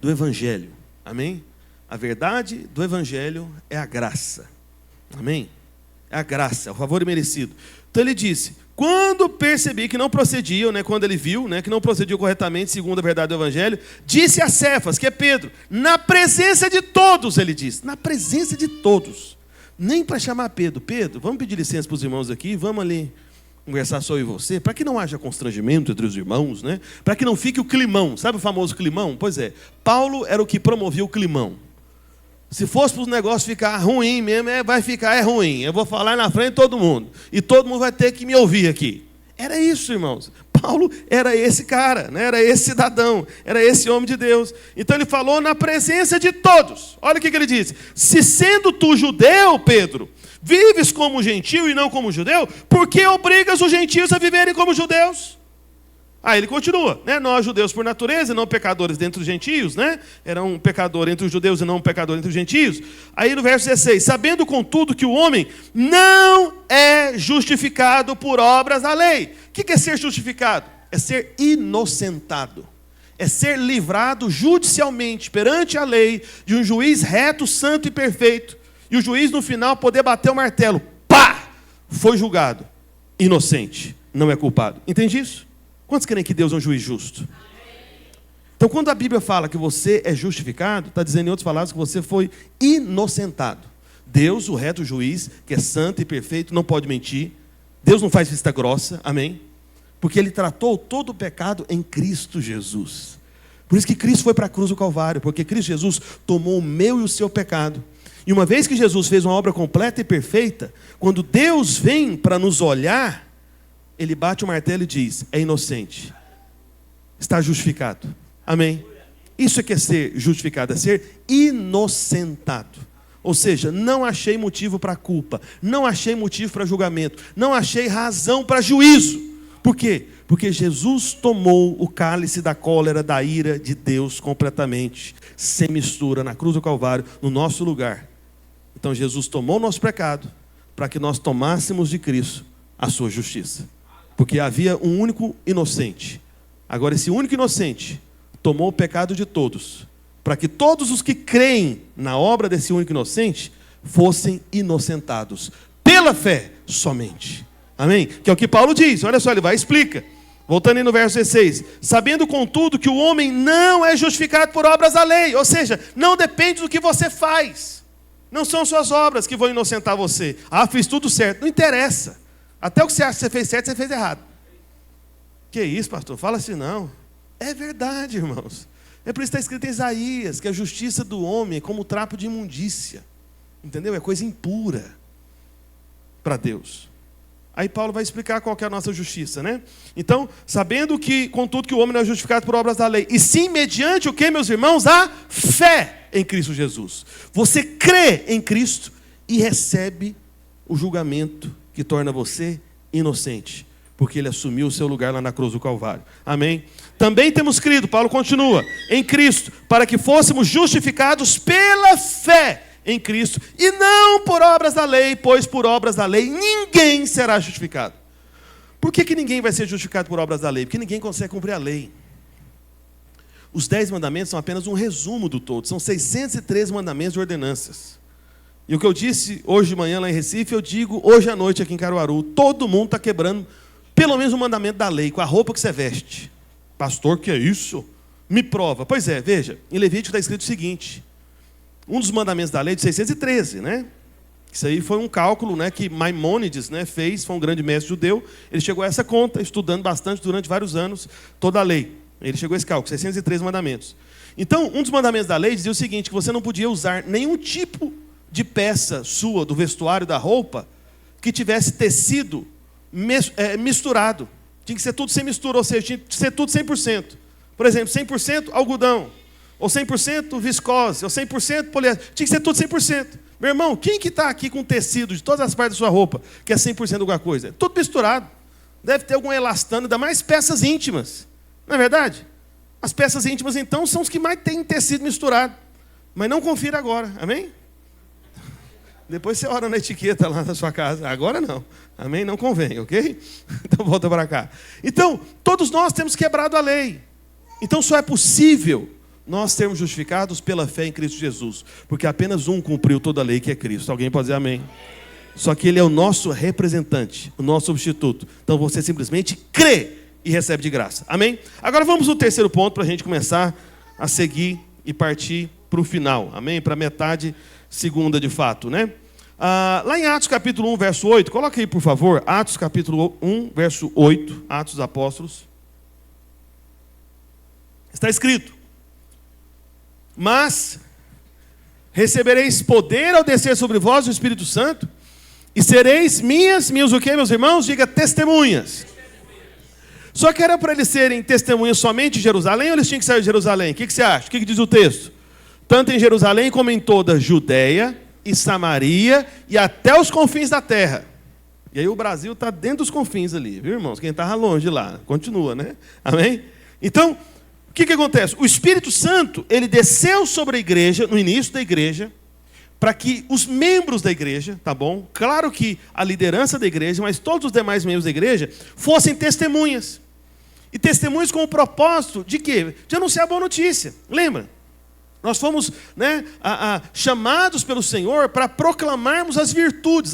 Do Evangelho. Amém? A verdade do Evangelho é a graça. Amém? É a graça, é o favor imerecido. Então ele disse, quando percebi que não procediam, né, quando ele viu, né, que não procediam corretamente segundo a verdade do Evangelho, disse a Cefas, que é Pedro, na presença de todos, ele disse, na presença de todos. Nem para chamar Pedro, vamos pedir licença para os irmãos aqui, vamos ali conversar só eu e você, para que não haja constrangimento entre os irmãos, né? Para que não fique o climão, sabe o famoso climão? Pois é, Paulo era o que promovia o climão. Se fosse para os negócios ficar ruim mesmo, vai ficar ruim, eu vou falar na frente de todo mundo, e todo mundo vai ter que me ouvir aqui. Era isso, irmãos. Paulo era esse cara, né? Era esse cidadão, era esse homem de Deus. Então ele falou na presença de todos. Olha o que ele disse. Se sendo tu judeu, Pedro, vives como gentio e não como judeu, por que obrigas os gentios a viverem como judeus? Aí ele continua, né? Nós judeus por natureza, não pecadores dentre os gentios, né? Era um pecador entre os judeus e não um pecador entre os gentios. Aí no verso 16, sabendo contudo que o homem não é justificado por obras da lei. O que é ser justificado? É ser inocentado. É ser livrado judicialmente perante a lei de um juiz reto, santo e perfeito. E o juiz no final poder bater o martelo. Pá! Foi julgado. Inocente. Não é culpado. Entende isso? Quantos creem que Deus é um juiz justo? Então, quando a Bíblia fala que você é justificado, está dizendo em outras palavras que você foi inocentado. Deus, o reto juiz, que é santo e perfeito, não pode mentir. Deus não faz vista grossa, amém? Porque Ele tratou todo o pecado em Cristo Jesus. Por isso que Cristo foi para a cruz do Calvário, porque Cristo Jesus tomou o meu e o seu pecado. E uma vez que Jesus fez uma obra completa e perfeita, quando Deus vem para nos olhar, Ele bate o martelo e diz: é inocente, está justificado. Amém? Isso é que é ser justificado, é ser inocentado. Ou seja, não achei motivo para culpa, não achei motivo para julgamento, não achei razão para juízo. Por quê? Porque Jesus tomou o cálice da cólera, da ira de Deus completamente, sem mistura, na cruz do Calvário, no nosso lugar. Então Jesus tomou o nosso pecado, para que nós tomássemos de Cristo a sua justiça. Porque havia um único inocente. Agora esse único inocente tomou o pecado de todos, para que todos os que creem na obra desse único inocente fossem inocentados, pela fé somente. Amém? Que é o que Paulo diz, olha só, ele vai e explica. Voltando aí no verso 16: sabendo contudo que o homem não é justificado por obras da lei, ou seja, não depende do que você faz, não são suas obras que vão inocentar você. Ah, fiz tudo certo, não interessa, até o que você acha que você fez certo, você fez errado. Que isso, pastor? Fala assim não. É verdade, irmãos. É por isso que está escrito em Isaías que a justiça do homem é como trapo de imundícia. Entendeu? É coisa impura para Deus. Aí Paulo vai explicar qual que é a nossa justiça, né? Então, sabendo que, contudo, que o homem não é justificado por obras da lei, e sim mediante o que, meus irmãos? A fé em Cristo Jesus. Você crê em Cristo e recebe o julgamento que torna você inocente, porque Ele assumiu o seu lugar lá na cruz do Calvário. Amém? Também temos crido, Paulo continua, em Cristo, para que fôssemos justificados pela fé em Cristo, e não por obras da lei, pois por obras da lei ninguém será justificado. Por que ninguém vai ser justificado por obras da lei? Porque ninguém consegue cumprir a lei. Os 10 mandamentos são apenas um resumo do todo, são 613 mandamentos de ordenanças. E o que eu disse hoje de manhã lá em Recife, eu digo hoje à noite aqui em Caruaru: todo mundo está quebrando pelo menos um mandamento da lei, com a roupa que você veste. Pastor, que é isso? Me prova. Pois é, veja, em Levítico está escrito o seguinte: um dos mandamentos da lei de 613, né? Isso aí foi um cálculo, né, que Maimônides, né, fez, foi um grande mestre judeu. Ele chegou a essa conta, estudando bastante durante vários anos toda a lei. Ele chegou a esse cálculo, 613 mandamentos. Então, um dos mandamentos da lei dizia o seguinte: que você não podia usar nenhum tipo de peça sua, do vestuário, da roupa, que tivesse tecido misturado. Tinha que ser tudo sem mistura, ou seja, tinha que ser tudo 100%. Por exemplo, 100% algodão, ou 100% viscose, ou 100% poliéster. Tinha que ser tudo 100%. Meu irmão, quem que está aqui com tecido de todas as partes da sua roupa, que é 100% alguma coisa? É tudo misturado. Deve ter algum elastano, ainda mais peças íntimas. Não é verdade? As peças íntimas, então, são os que mais têm tecido misturado. Mas não confira agora, amém? Depois você ora na etiqueta lá na sua casa. Agora não. Amém? Não convém, ok? Então volta para cá. Então, todos nós temos quebrado a lei. Então só é possível nós sermos justificados pela fé em Cristo Jesus. Porque apenas um cumpriu toda a lei, que é Cristo. Alguém pode dizer amém? Só que Ele é o nosso representante, o nosso substituto. Então você simplesmente crê e recebe de graça. Amém? Agora vamos no terceiro ponto para a gente começar a seguir e partir para o final. Amém? Para a metade segunda de fato, né? Lá em Atos capítulo 1, verso 8, coloca aí por favor, Atos capítulo 1, verso 8, Atos dos Apóstolos. Está escrito: mas recebereis poder ao descer sobre vós o Espírito Santo, e sereis minhas o quê, meus irmãos? Diga, testemunhas. Só que era para eles serem testemunhas somente em Jerusalém, ou eles tinham que sair de Jerusalém? O que você acha? O que diz o texto? Tanto em Jerusalém como em toda a Judeia e Samaria e até os confins da terra. E aí o Brasil está dentro dos confins ali, viu, irmãos? Quem estava longe lá, continua, né? Amém? Então, o que acontece? O Espírito Santo, ele desceu sobre a igreja, no início da igreja, para que os membros da igreja, tá bom? Claro que a liderança da igreja, mas todos os demais membros da igreja, fossem testemunhas. E testemunhas com o propósito de quê? De anunciar a boa notícia. Lembra? Nós fomos, né, chamados pelo Senhor para proclamarmos as virtudes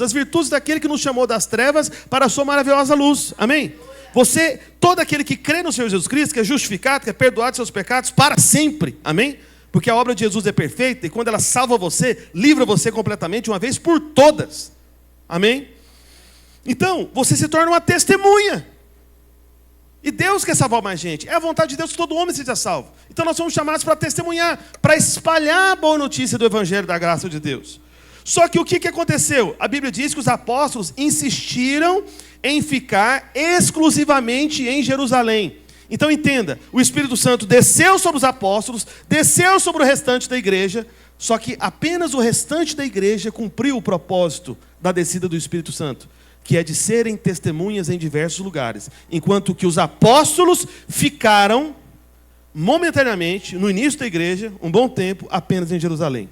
daquele que nos chamou das trevas para a sua maravilhosa luz. Amém? Todo aquele que crê no Senhor Jesus Cristo, que é justificado, que é perdoado de seus pecados para sempre. Amém? Porque a obra de Jesus é perfeita e quando ela salva você, livra você completamente, uma vez por todas. Amém? Então, você se torna uma testemunha. E Deus quer salvar mais gente. É a vontade de Deus que todo homem seja salvo. Então nós somos chamados para testemunhar, para espalhar a boa notícia do Evangelho da graça de Deus. Só que o que aconteceu? A Bíblia diz que os apóstolos insistiram em ficar exclusivamente em Jerusalém. Então entenda, o Espírito Santo desceu sobre os apóstolos, desceu sobre o restante da igreja, só que apenas o restante da igreja cumpriu o propósito da descida do Espírito Santo, que é de serem testemunhas em diversos lugares, enquanto que os apóstolos ficaram momentaneamente, no início da igreja, um bom tempo, apenas em Jerusalém.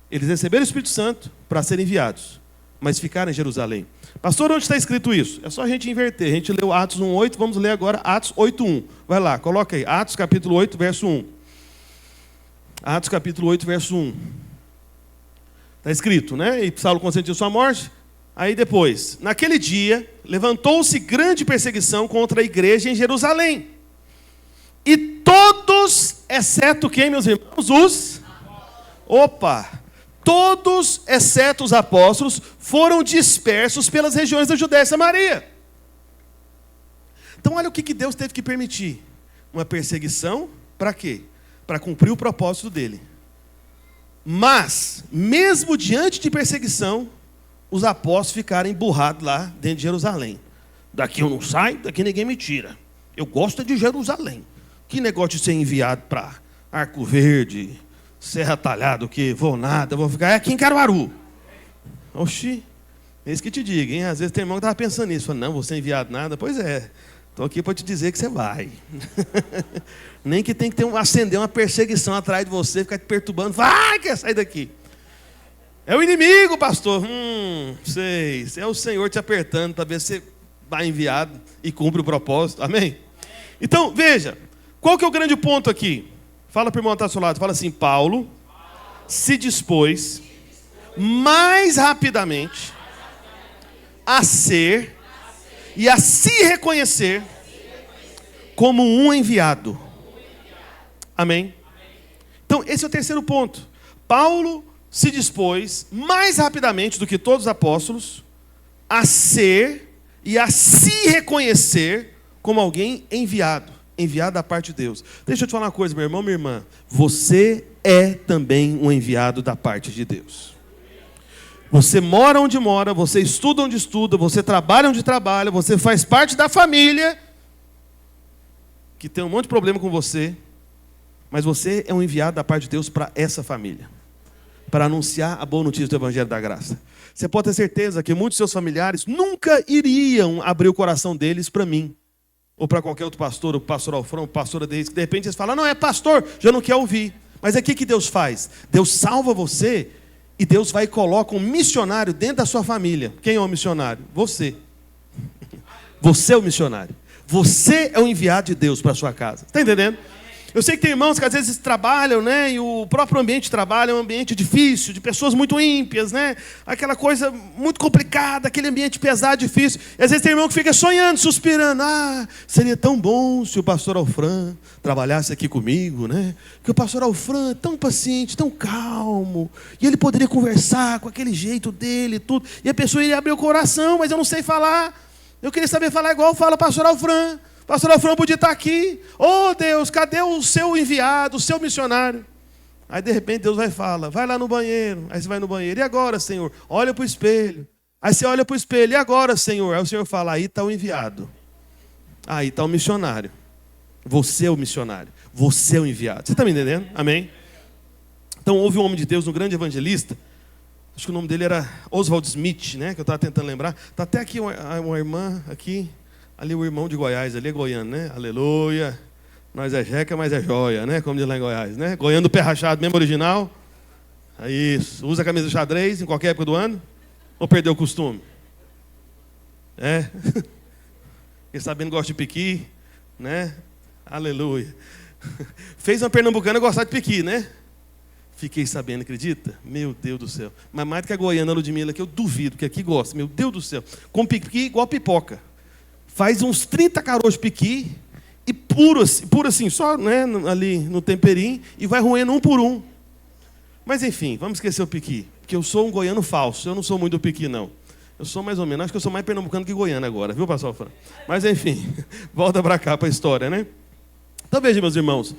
Eles receberam o Espírito Santo para serem enviados, mas ficaram em Jerusalém. Pastor, onde está escrito isso? É só a gente inverter. A gente leu Atos 1:8, vamos ler agora Atos 8:1. Vai lá, coloca aí, Atos capítulo 8, verso 1. Atos capítulo 8, verso 1. Está escrito, né? E Saulo consentiu sua morte. Aí depois, naquele dia, levantou-se grande perseguição contra a igreja em Jerusalém. E todos, exceto quem, meus irmãos? Todos, exceto os apóstolos, foram dispersos pelas regiões da Judéia e Samaria. Então olha o que Deus teve que permitir. Uma perseguição, para quê? Para cumprir o propósito dele. Mas, mesmo diante de perseguição, os apóstolos ficaram emburrados lá dentro de Jerusalém. Daqui eu não saio, daqui ninguém me tira. Eu gosto de Jerusalém. Que negócio de ser enviado para Arco Verde, Serra Talhada, o que? Vou nada, vou ficar aqui em Caruaru. Oxi, é isso que te digo, hein? Às vezes tem irmão que estava pensando nisso. Fala, não, vou ser enviado nada. Pois é, estou aqui para te dizer que você vai. Nem que tem que acender uma perseguição atrás de você, ficar te perturbando. Vai, quer sair daqui. É o inimigo, pastor. Sei. É o Senhor te apertando para ver se você vai enviado e cumpre o propósito. Amém? Então, veja, qual que é o grande ponto aqui? Fala para o irmão que está ao seu lado. Fala assim, Paulo se dispôs mais rapidamente a ser e a se reconhecer como um enviado. Amém? Então, esse é o terceiro ponto. Paulo se dispôs mais rapidamente do que todos os apóstolos a ser e a se reconhecer como alguém enviado da parte de Deus. Deixa eu te falar uma coisa, meu irmão, minha irmã. Você é também um enviado da parte de Deus. Você mora onde mora, você estuda onde estuda, você trabalha onde trabalha, você faz parte da família que tem um monte de problema com você, mas você é um enviado da parte de Deus para essa família, para anunciar a boa notícia do Evangelho da Graça. Você pode ter certeza que muitos de seus familiares nunca iriam abrir o coração deles para mim, ou para qualquer outro pastor, o pastor Alfrão, o pastor Adeis, que de repente eles falam, não, é pastor, já não quer ouvir. Mas é o que Deus faz? Deus salva você e Deus vai e coloca um missionário dentro da sua família. Quem é o missionário? Você. Você é o missionário. Você é o enviado de Deus para a sua casa. Está entendendo? Eu sei que tem irmãos que às vezes trabalham, né? E o próprio ambiente de trabalho é um ambiente difícil, de pessoas muito ímpias, né? Aquela coisa muito complicada, aquele ambiente pesado, difícil. E às vezes tem irmão que fica sonhando, suspirando. Ah, seria tão bom se o pastor Alfran trabalhasse aqui comigo, né? Que o pastor Alfran é tão paciente, tão calmo. E ele poderia conversar com aquele jeito dele e tudo. E a pessoa iria abrir o coração, mas eu não sei falar. Eu queria saber falar igual fala o pastor Alfran. Pastor Alfrão podia estar aqui. Oh Deus, cadê o seu enviado, o seu missionário? Aí de repente Deus vai e fala, vai lá no banheiro. Aí você vai no banheiro. E agora, Senhor? Olha para o espelho. Aí você olha para o espelho. E agora, Senhor? Aí o Senhor fala, aí está o enviado. Aí está o missionário. Você é o missionário. Você é o enviado. Você está me entendendo? Amém? Então houve um homem de Deus, um grande evangelista. Acho que o nome dele era Oswald Smith, né? Que eu estava tentando lembrar. Está até aqui uma irmã aqui. Ali o irmão de Goiás, ali é goiano, né? Aleluia. Nós é jeca, mas é joia, né? Como diz lá em Goiás, né? Goiano do pé rachado, mesmo original. É isso. Usa a camisa de xadrez em qualquer época do ano? Ou perdeu o costume? É? Quem sabendo gosta de piqui, né? Aleluia. Fez uma pernambucana gostar de piqui, né? Fiquei sabendo, acredita? Meu Deus do céu. Mas mais do que a goiana Ludmila, que eu duvido que aqui gosta. Meu Deus do céu. Com piqui igual pipoca. faz uns 30 caroços de piqui, e puro assim, só, né, ali no temperinho, e vai roendo um por um. Mas enfim, vamos esquecer o piqui, porque eu sou um goiano falso, eu não sou muito do piqui, não. Eu sou mais ou menos, acho que eu sou mais pernambucano que goiano agora, viu, pastor Fran? Mas enfim, volta para cá, para a história, né? Então veja, meus irmãos,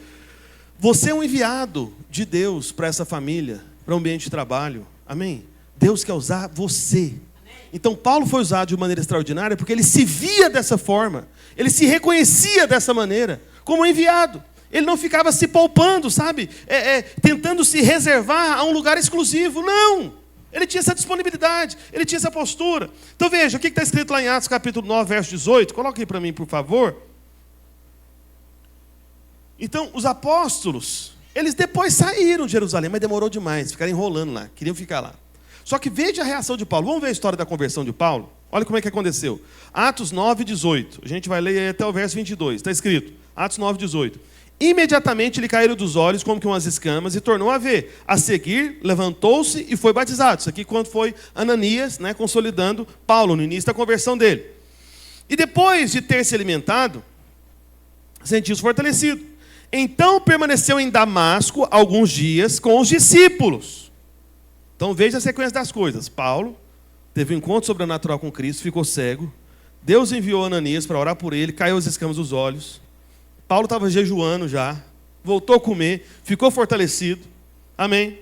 você é um enviado de Deus para essa família, para o ambiente de trabalho, amém? Deus quer usar você. Então Paulo foi usado de maneira extraordinária porque ele se via dessa forma, ele se reconhecia dessa maneira, como enviado. Ele não ficava se poupando, sabe? Tentando se reservar a um lugar exclusivo, não! Ele tinha essa disponibilidade, ele tinha essa postura. Então veja, o que está escrito lá em Atos capítulo 9, verso 18? Coloque aí para mim, por favor. Então, os apóstolos, eles depois saíram de Jerusalém, mas demorou demais, ficaram enrolando lá, queriam ficar lá. Só que veja a reação de Paulo. Vamos ver a história da conversão de Paulo? Olha como é que aconteceu. Atos 9, 18. A gente vai ler aí até o verso 22. Está escrito, Atos 9, 18. Imediatamente lhe caíram dos olhos como que umas escamas e tornou a ver. A seguir, levantou-se e foi batizado. Isso aqui quando foi Ananias, né, consolidando Paulo no início da conversão dele. E depois de ter se alimentado, sentiu-se fortalecido. Então permaneceu em Damasco alguns dias com os discípulos. Então veja a sequência das coisas. Paulo teve um encontro sobrenatural com Cristo, ficou cego. Deus enviou Ananias para orar por ele, caiu as escamas dos olhos. Paulo estava jejuando já, voltou a comer, ficou fortalecido. Amém?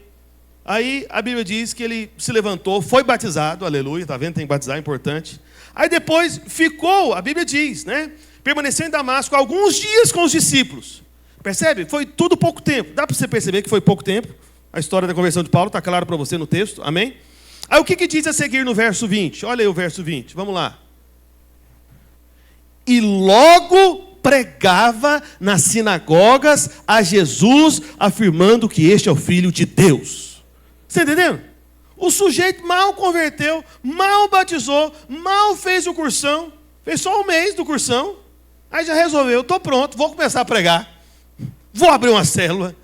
Aí a Bíblia diz que ele se levantou, foi batizado, aleluia, está vendo? Tem que batizar, é importante. Aí depois ficou, a Bíblia diz, né? Permaneceu em Damasco alguns dias com os discípulos. Percebe? Foi tudo pouco tempo. Dá para você perceber que foi pouco tempo? A história da conversão de Paulo está claro para você no texto, amém? Aí o que diz a seguir no verso 20? Olha aí o verso 20, vamos lá. E logo pregava nas sinagogas a Jesus, afirmando que este é o Filho de Deus. Você entendeu? O sujeito mal converteu, mal batizou, mal fez o cursão, fez só um mês do cursão, aí já resolveu, estou pronto, vou começar a pregar, vou abrir uma célula,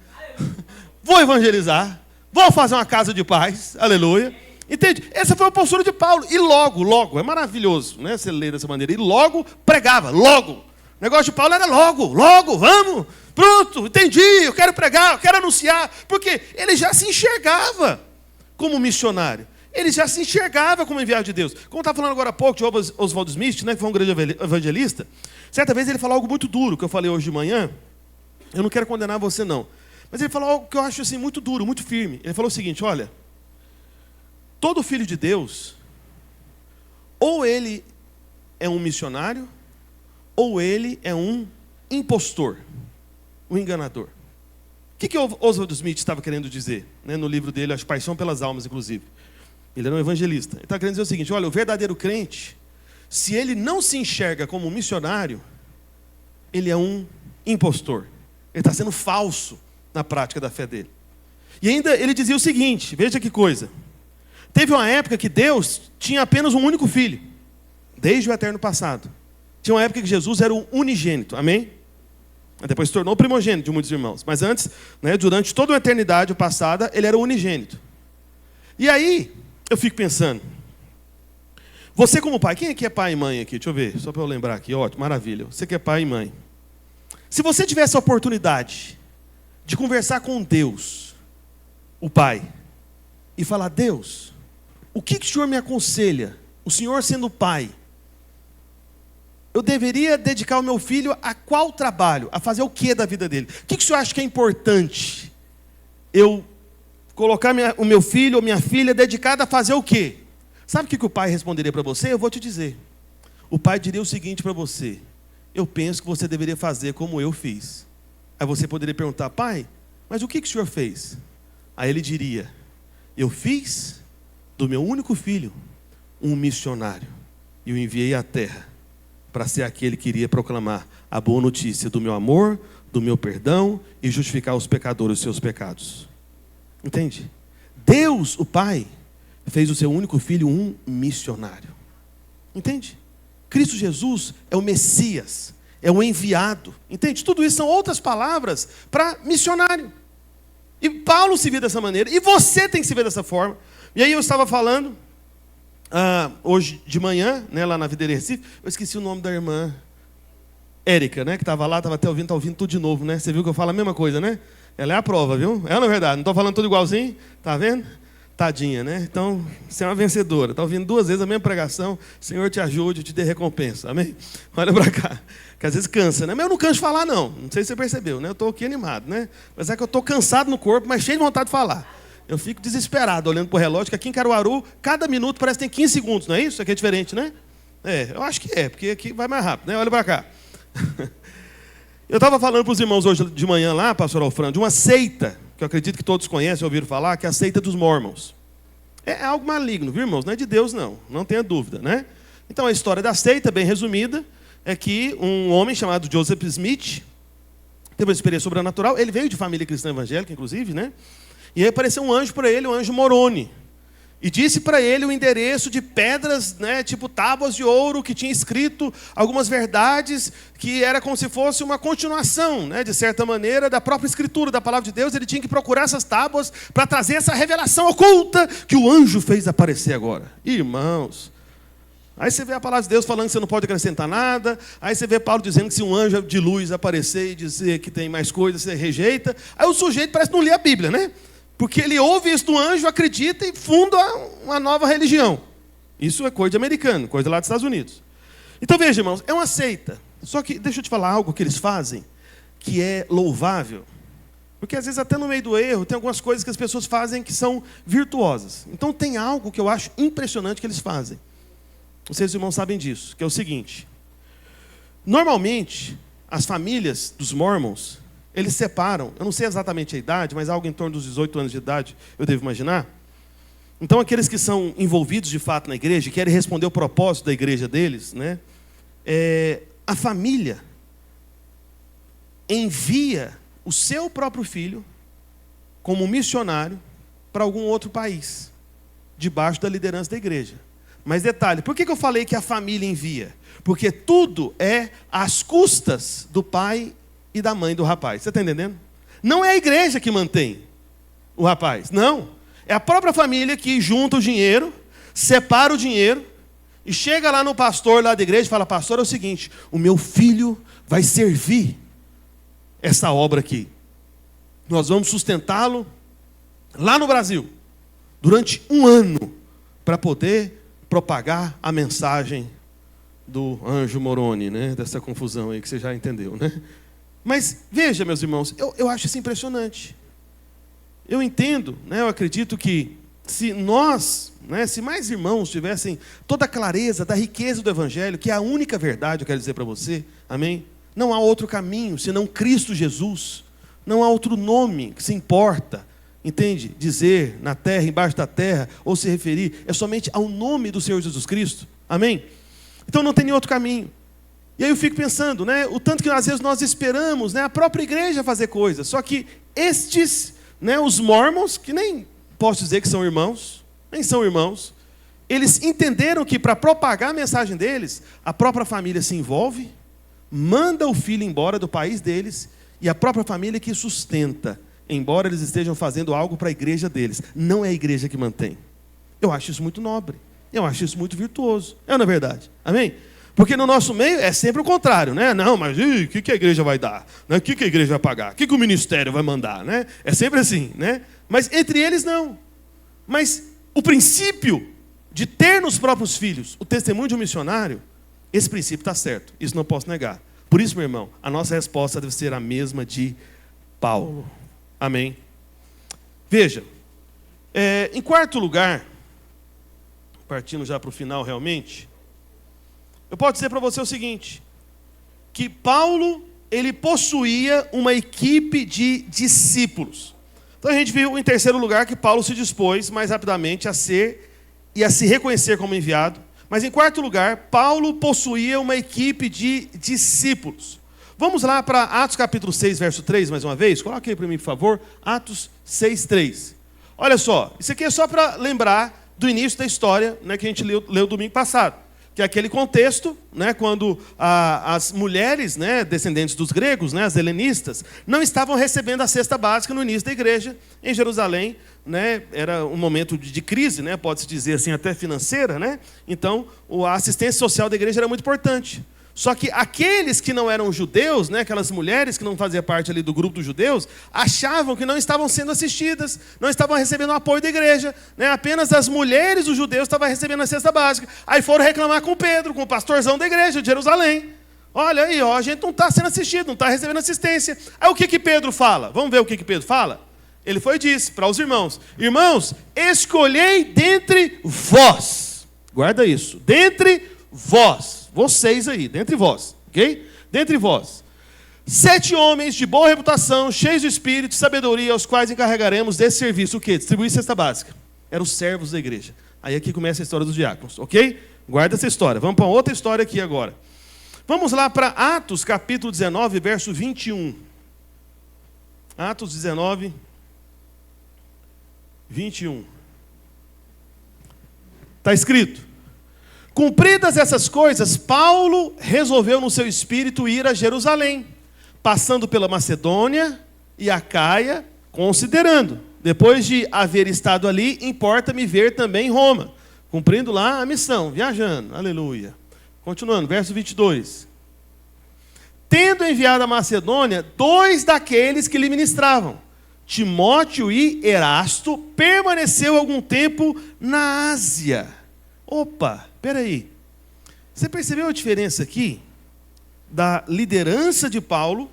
vou evangelizar, vou fazer uma casa de paz, aleluia. Entende? Essa foi a postura de Paulo. E logo, é maravilhoso, né? Você lê dessa maneira. E logo pregava, logo. O negócio de Paulo era logo, vamos, pronto, entendi, eu quero pregar, eu quero anunciar. Porque ele já se enxergava como missionário. Ele já se enxergava como enviado de Deus. Como eu estava falando agora há pouco de Oswald Smith, né, que foi um grande evangelista, certa vez ele falou algo muito duro, que eu falei hoje de manhã. Eu não quero condenar você, não. Mas ele falou algo que eu acho assim, muito duro, muito firme. Ele falou o seguinte, olha, todo filho de Deus, ou ele é um missionário, ou ele é um impostor, um enganador. O que Oswald Smith estava querendo dizer, né, no livro dele, A Paixão pelas Almas, inclusive? Ele era um evangelista. Ele estava querendo dizer o seguinte, olha, o verdadeiro crente, se ele não se enxerga como um missionário, ele é um impostor. Ele está sendo falso na prática da fé dele. E ainda ele dizia o seguinte, veja que coisa. Teve uma época que Deus tinha apenas um único filho, desde o eterno passado. Tinha uma época que Jesus era o unigênito, amém? Depois se tornou o primogênito de muitos irmãos. Mas antes, né, durante toda a eternidade passada, ele era o unigênito. E aí, eu fico pensando, você como pai, quem aqui é pai e mãe aqui? Deixa eu ver, só para eu lembrar aqui, ótimo, maravilha. Você que é pai e mãe. Se você tivesse a oportunidade de conversar com Deus, o Pai, e falar, Deus, o que o Senhor me aconselha? O Senhor sendo pai, eu deveria dedicar o meu filho a qual trabalho? A fazer o que da vida dele? O que o Senhor acha que é importante? Eu colocar o meu filho ou minha filha dedicada a fazer o quê? Sabe o que o pai responderia para você? Eu vou te dizer. O pai diria o seguinte para você. Eu penso que você deveria fazer como eu fiz. Aí você poderia perguntar, pai, mas o que o senhor fez? Aí ele diria, eu fiz do meu único filho um missionário. E o enviei à terra para ser aquele que iria proclamar a boa notícia do meu amor, do meu perdão e justificar os pecadores os seus pecados. Entende? Deus, o Pai, fez o seu único filho um missionário. Entende? Cristo Jesus é o Messias, é o enviado. Entende? Tudo isso são outras palavras para missionário. E Paulo se vê dessa maneira, e você tem que se ver dessa forma. E aí eu estava falando, hoje de manhã, né, lá na Videira Recife, eu esqueci o nome da irmã Érica, né, que estava lá, estava até ouvindo, está ouvindo tudo de novo, né? Você viu que eu falo a mesma coisa, né? Ela é a prova, viu? É ou não é verdade? Não estou falando tudo igualzinho? Tá vendo? Tadinha, né? Então, você é uma vencedora. Está ouvindo 2 vezes a mesma pregação. Senhor te ajude, te dê recompensa. Amém? Olha para cá. Que às vezes cansa, né? Mas eu não canso de falar, não. Não sei se você percebeu, né? Eu estou aqui animado, né? Mas é que eu estou cansado no corpo, mas cheio de vontade de falar. Eu fico desesperado olhando para o relógio, que aqui em Caruaru, cada minuto parece que tem 15 segundos, não é isso? Aqui é diferente, né? Eu acho que é, porque aqui vai mais rápido, né? Olha para cá. Eu estava falando para os irmãos hoje de manhã lá, pastor Alfredo, de uma seita, que eu acredito que todos conhecem, ouviram falar, que é a seita dos Mormons. É algo maligno, viu, irmãos? Não é de Deus, não tenha dúvida, né? Então, a história da seita, bem resumida, é que um homem chamado Joseph Smith teve uma experiência sobrenatural. Ele veio de família cristã evangélica, inclusive, né? E aí apareceu um anjo para ele, o anjo Moroni. E disse para ele o endereço de pedras, né, tipo tábuas de ouro, que tinha escrito algumas verdades, que era como se fosse uma continuação, né, de certa maneira, da própria escritura, da palavra de Deus. Ele tinha que procurar essas tábuas para trazer essa revelação oculta que o anjo fez aparecer agora. Irmãos, aí você vê a palavra de Deus falando que você não pode acrescentar nada. Aí você vê Paulo dizendo que se um anjo de luz aparecer e dizer que tem mais coisas, você rejeita. Aí o sujeito parece não ler a Bíblia, né? Porque ele ouve isso do anjo, acredita e funda uma nova religião. Isso é coisa de americano, coisa lá dos Estados Unidos. Então veja, irmãos, é uma seita. Só que deixa eu te falar algo que eles fazem que é louvável. Porque às vezes até no meio do erro tem algumas coisas que as pessoas fazem que são virtuosas. Então tem algo que eu acho impressionante que eles fazem. Vocês, irmãos, sabem disso, que é o seguinte. Normalmente, as famílias dos Mormons, eles separam, eu não sei exatamente a idade, mas algo em torno dos 18 anos de idade, eu devo imaginar. Então, aqueles que são envolvidos de fato na igreja, querem responder o propósito da igreja deles, né? A família envia o seu próprio filho como missionário para algum outro país, debaixo da liderança da igreja. Mas detalhe, por que eu falei que a família envia? Porque tudo é às custas do pai e da mãe do rapaz. Você está entendendo? Não é a igreja que mantém o rapaz, não. É a própria família que junta o dinheiro, separa o dinheiro e chega lá no pastor lá da igreja e fala: pastor, é o seguinte, o meu filho vai servir essa obra aqui. Nós vamos sustentá-lo lá no Brasil durante 1 ano para poder propagar a mensagem do anjo Moroni, né? Dessa confusão aí que você já entendeu, né? Mas veja, meus irmãos, eu acho isso impressionante. Eu entendo, né, eu acredito que se nós, né, se mais irmãos tivessem toda a clareza da riqueza do Evangelho, que é a única verdade, eu quero dizer para você, amém? Não há outro caminho senão Cristo Jesus. Não há outro nome que se importa, entende? Dizer na terra, embaixo da terra, ou se referir, é somente ao nome do Senhor Jesus Cristo, amém? Então não tem nenhum outro caminho. E aí eu fico pensando, né, o tanto que às vezes nós esperamos, né, a própria igreja fazer coisas. Só que estes, né, os Mormons, que nem posso dizer que são irmãos, nem são irmãos, eles entenderam que para propagar a mensagem deles, a própria família se envolve, manda o filho embora do país deles, e a própria família que sustenta, embora eles estejam fazendo algo para a igreja deles. Não é a igreja que mantém. Eu acho isso muito nobre. Eu acho isso muito virtuoso. É ou não é verdade? Amém? Porque no nosso meio é sempre o contrário, né? Não, mas o que a igreja vai dar? O que a igreja vai pagar? O que o ministério vai mandar? Né? É sempre assim, né? Mas entre eles não. Mas o princípio de ter nos próprios filhos o testemunho de um missionário, esse princípio está certo. Isso não posso negar. Por isso, meu irmão, a nossa resposta deve ser a mesma de Paulo. Amém? Veja, em quarto lugar, partindo já para o final realmente, eu posso dizer para você o seguinte, que Paulo, ele possuía uma equipe de discípulos. Então a gente viu em terceiro lugar que Paulo se dispôs mais rapidamente a ser e a se reconhecer como enviado. Mas em quarto lugar, Paulo possuía uma equipe de discípulos. Vamos lá para Atos capítulo 6, verso 3, mais uma vez. Coloque aí para mim, por favor. Atos 6, 3. Olha só, isso aqui é só para lembrar do início da história, né, que a gente leu domingo passado. que é aquele contexto, né, quando as mulheres, né, descendentes dos gregos, né, as helenistas, não estavam recebendo a cesta básica no início da igreja em Jerusalém. Né, era um momento de crise, né, pode-se dizer assim, até financeira. Né? Então, a assistência social da igreja era muito importante. Só que aqueles que não eram judeus, né, aquelas mulheres que não faziam parte ali do grupo dos judeus, achavam que não estavam sendo assistidas, não estavam recebendo o apoio da igreja. Né? Apenas as mulheres dos judeus estavam recebendo a cesta básica. Aí foram reclamar com Pedro, com o pastorzão da igreja de Jerusalém. Olha aí, ó, a gente não está sendo assistido, não está recebendo assistência. Aí o que Pedro fala? Vamos ver o que Pedro fala? Ele foi e disse para os irmãos: irmãos, escolhei dentre vós. Guarda isso. Dentre vós. Vocês aí, dentre vós, ok? Dentre vós. 7 homens de boa reputação, cheios de espírito e sabedoria, aos quais encarregaremos desse serviço. O quê? Distribuir cesta básica. Eram os servos da igreja. Aí aqui começa a história dos diáconos, ok? Guarda essa história. Vamos para outra história aqui agora. Vamos lá para Atos, capítulo 19, verso 21. Atos 19, 21. Está escrito: cumpridas essas coisas, Paulo resolveu no seu espírito ir a Jerusalém, passando pela Macedônia e Acaia, considerando, depois de haver estado ali, importa-me ver também Roma, cumprindo lá a missão, viajando, aleluia. Continuando, verso 22. Tendo enviado a Macedônia 2 daqueles que lhe ministravam, Timóteo e Erasto, permaneceu algum tempo na Ásia. Opa, peraí. Você percebeu a diferença aqui da liderança de Paulo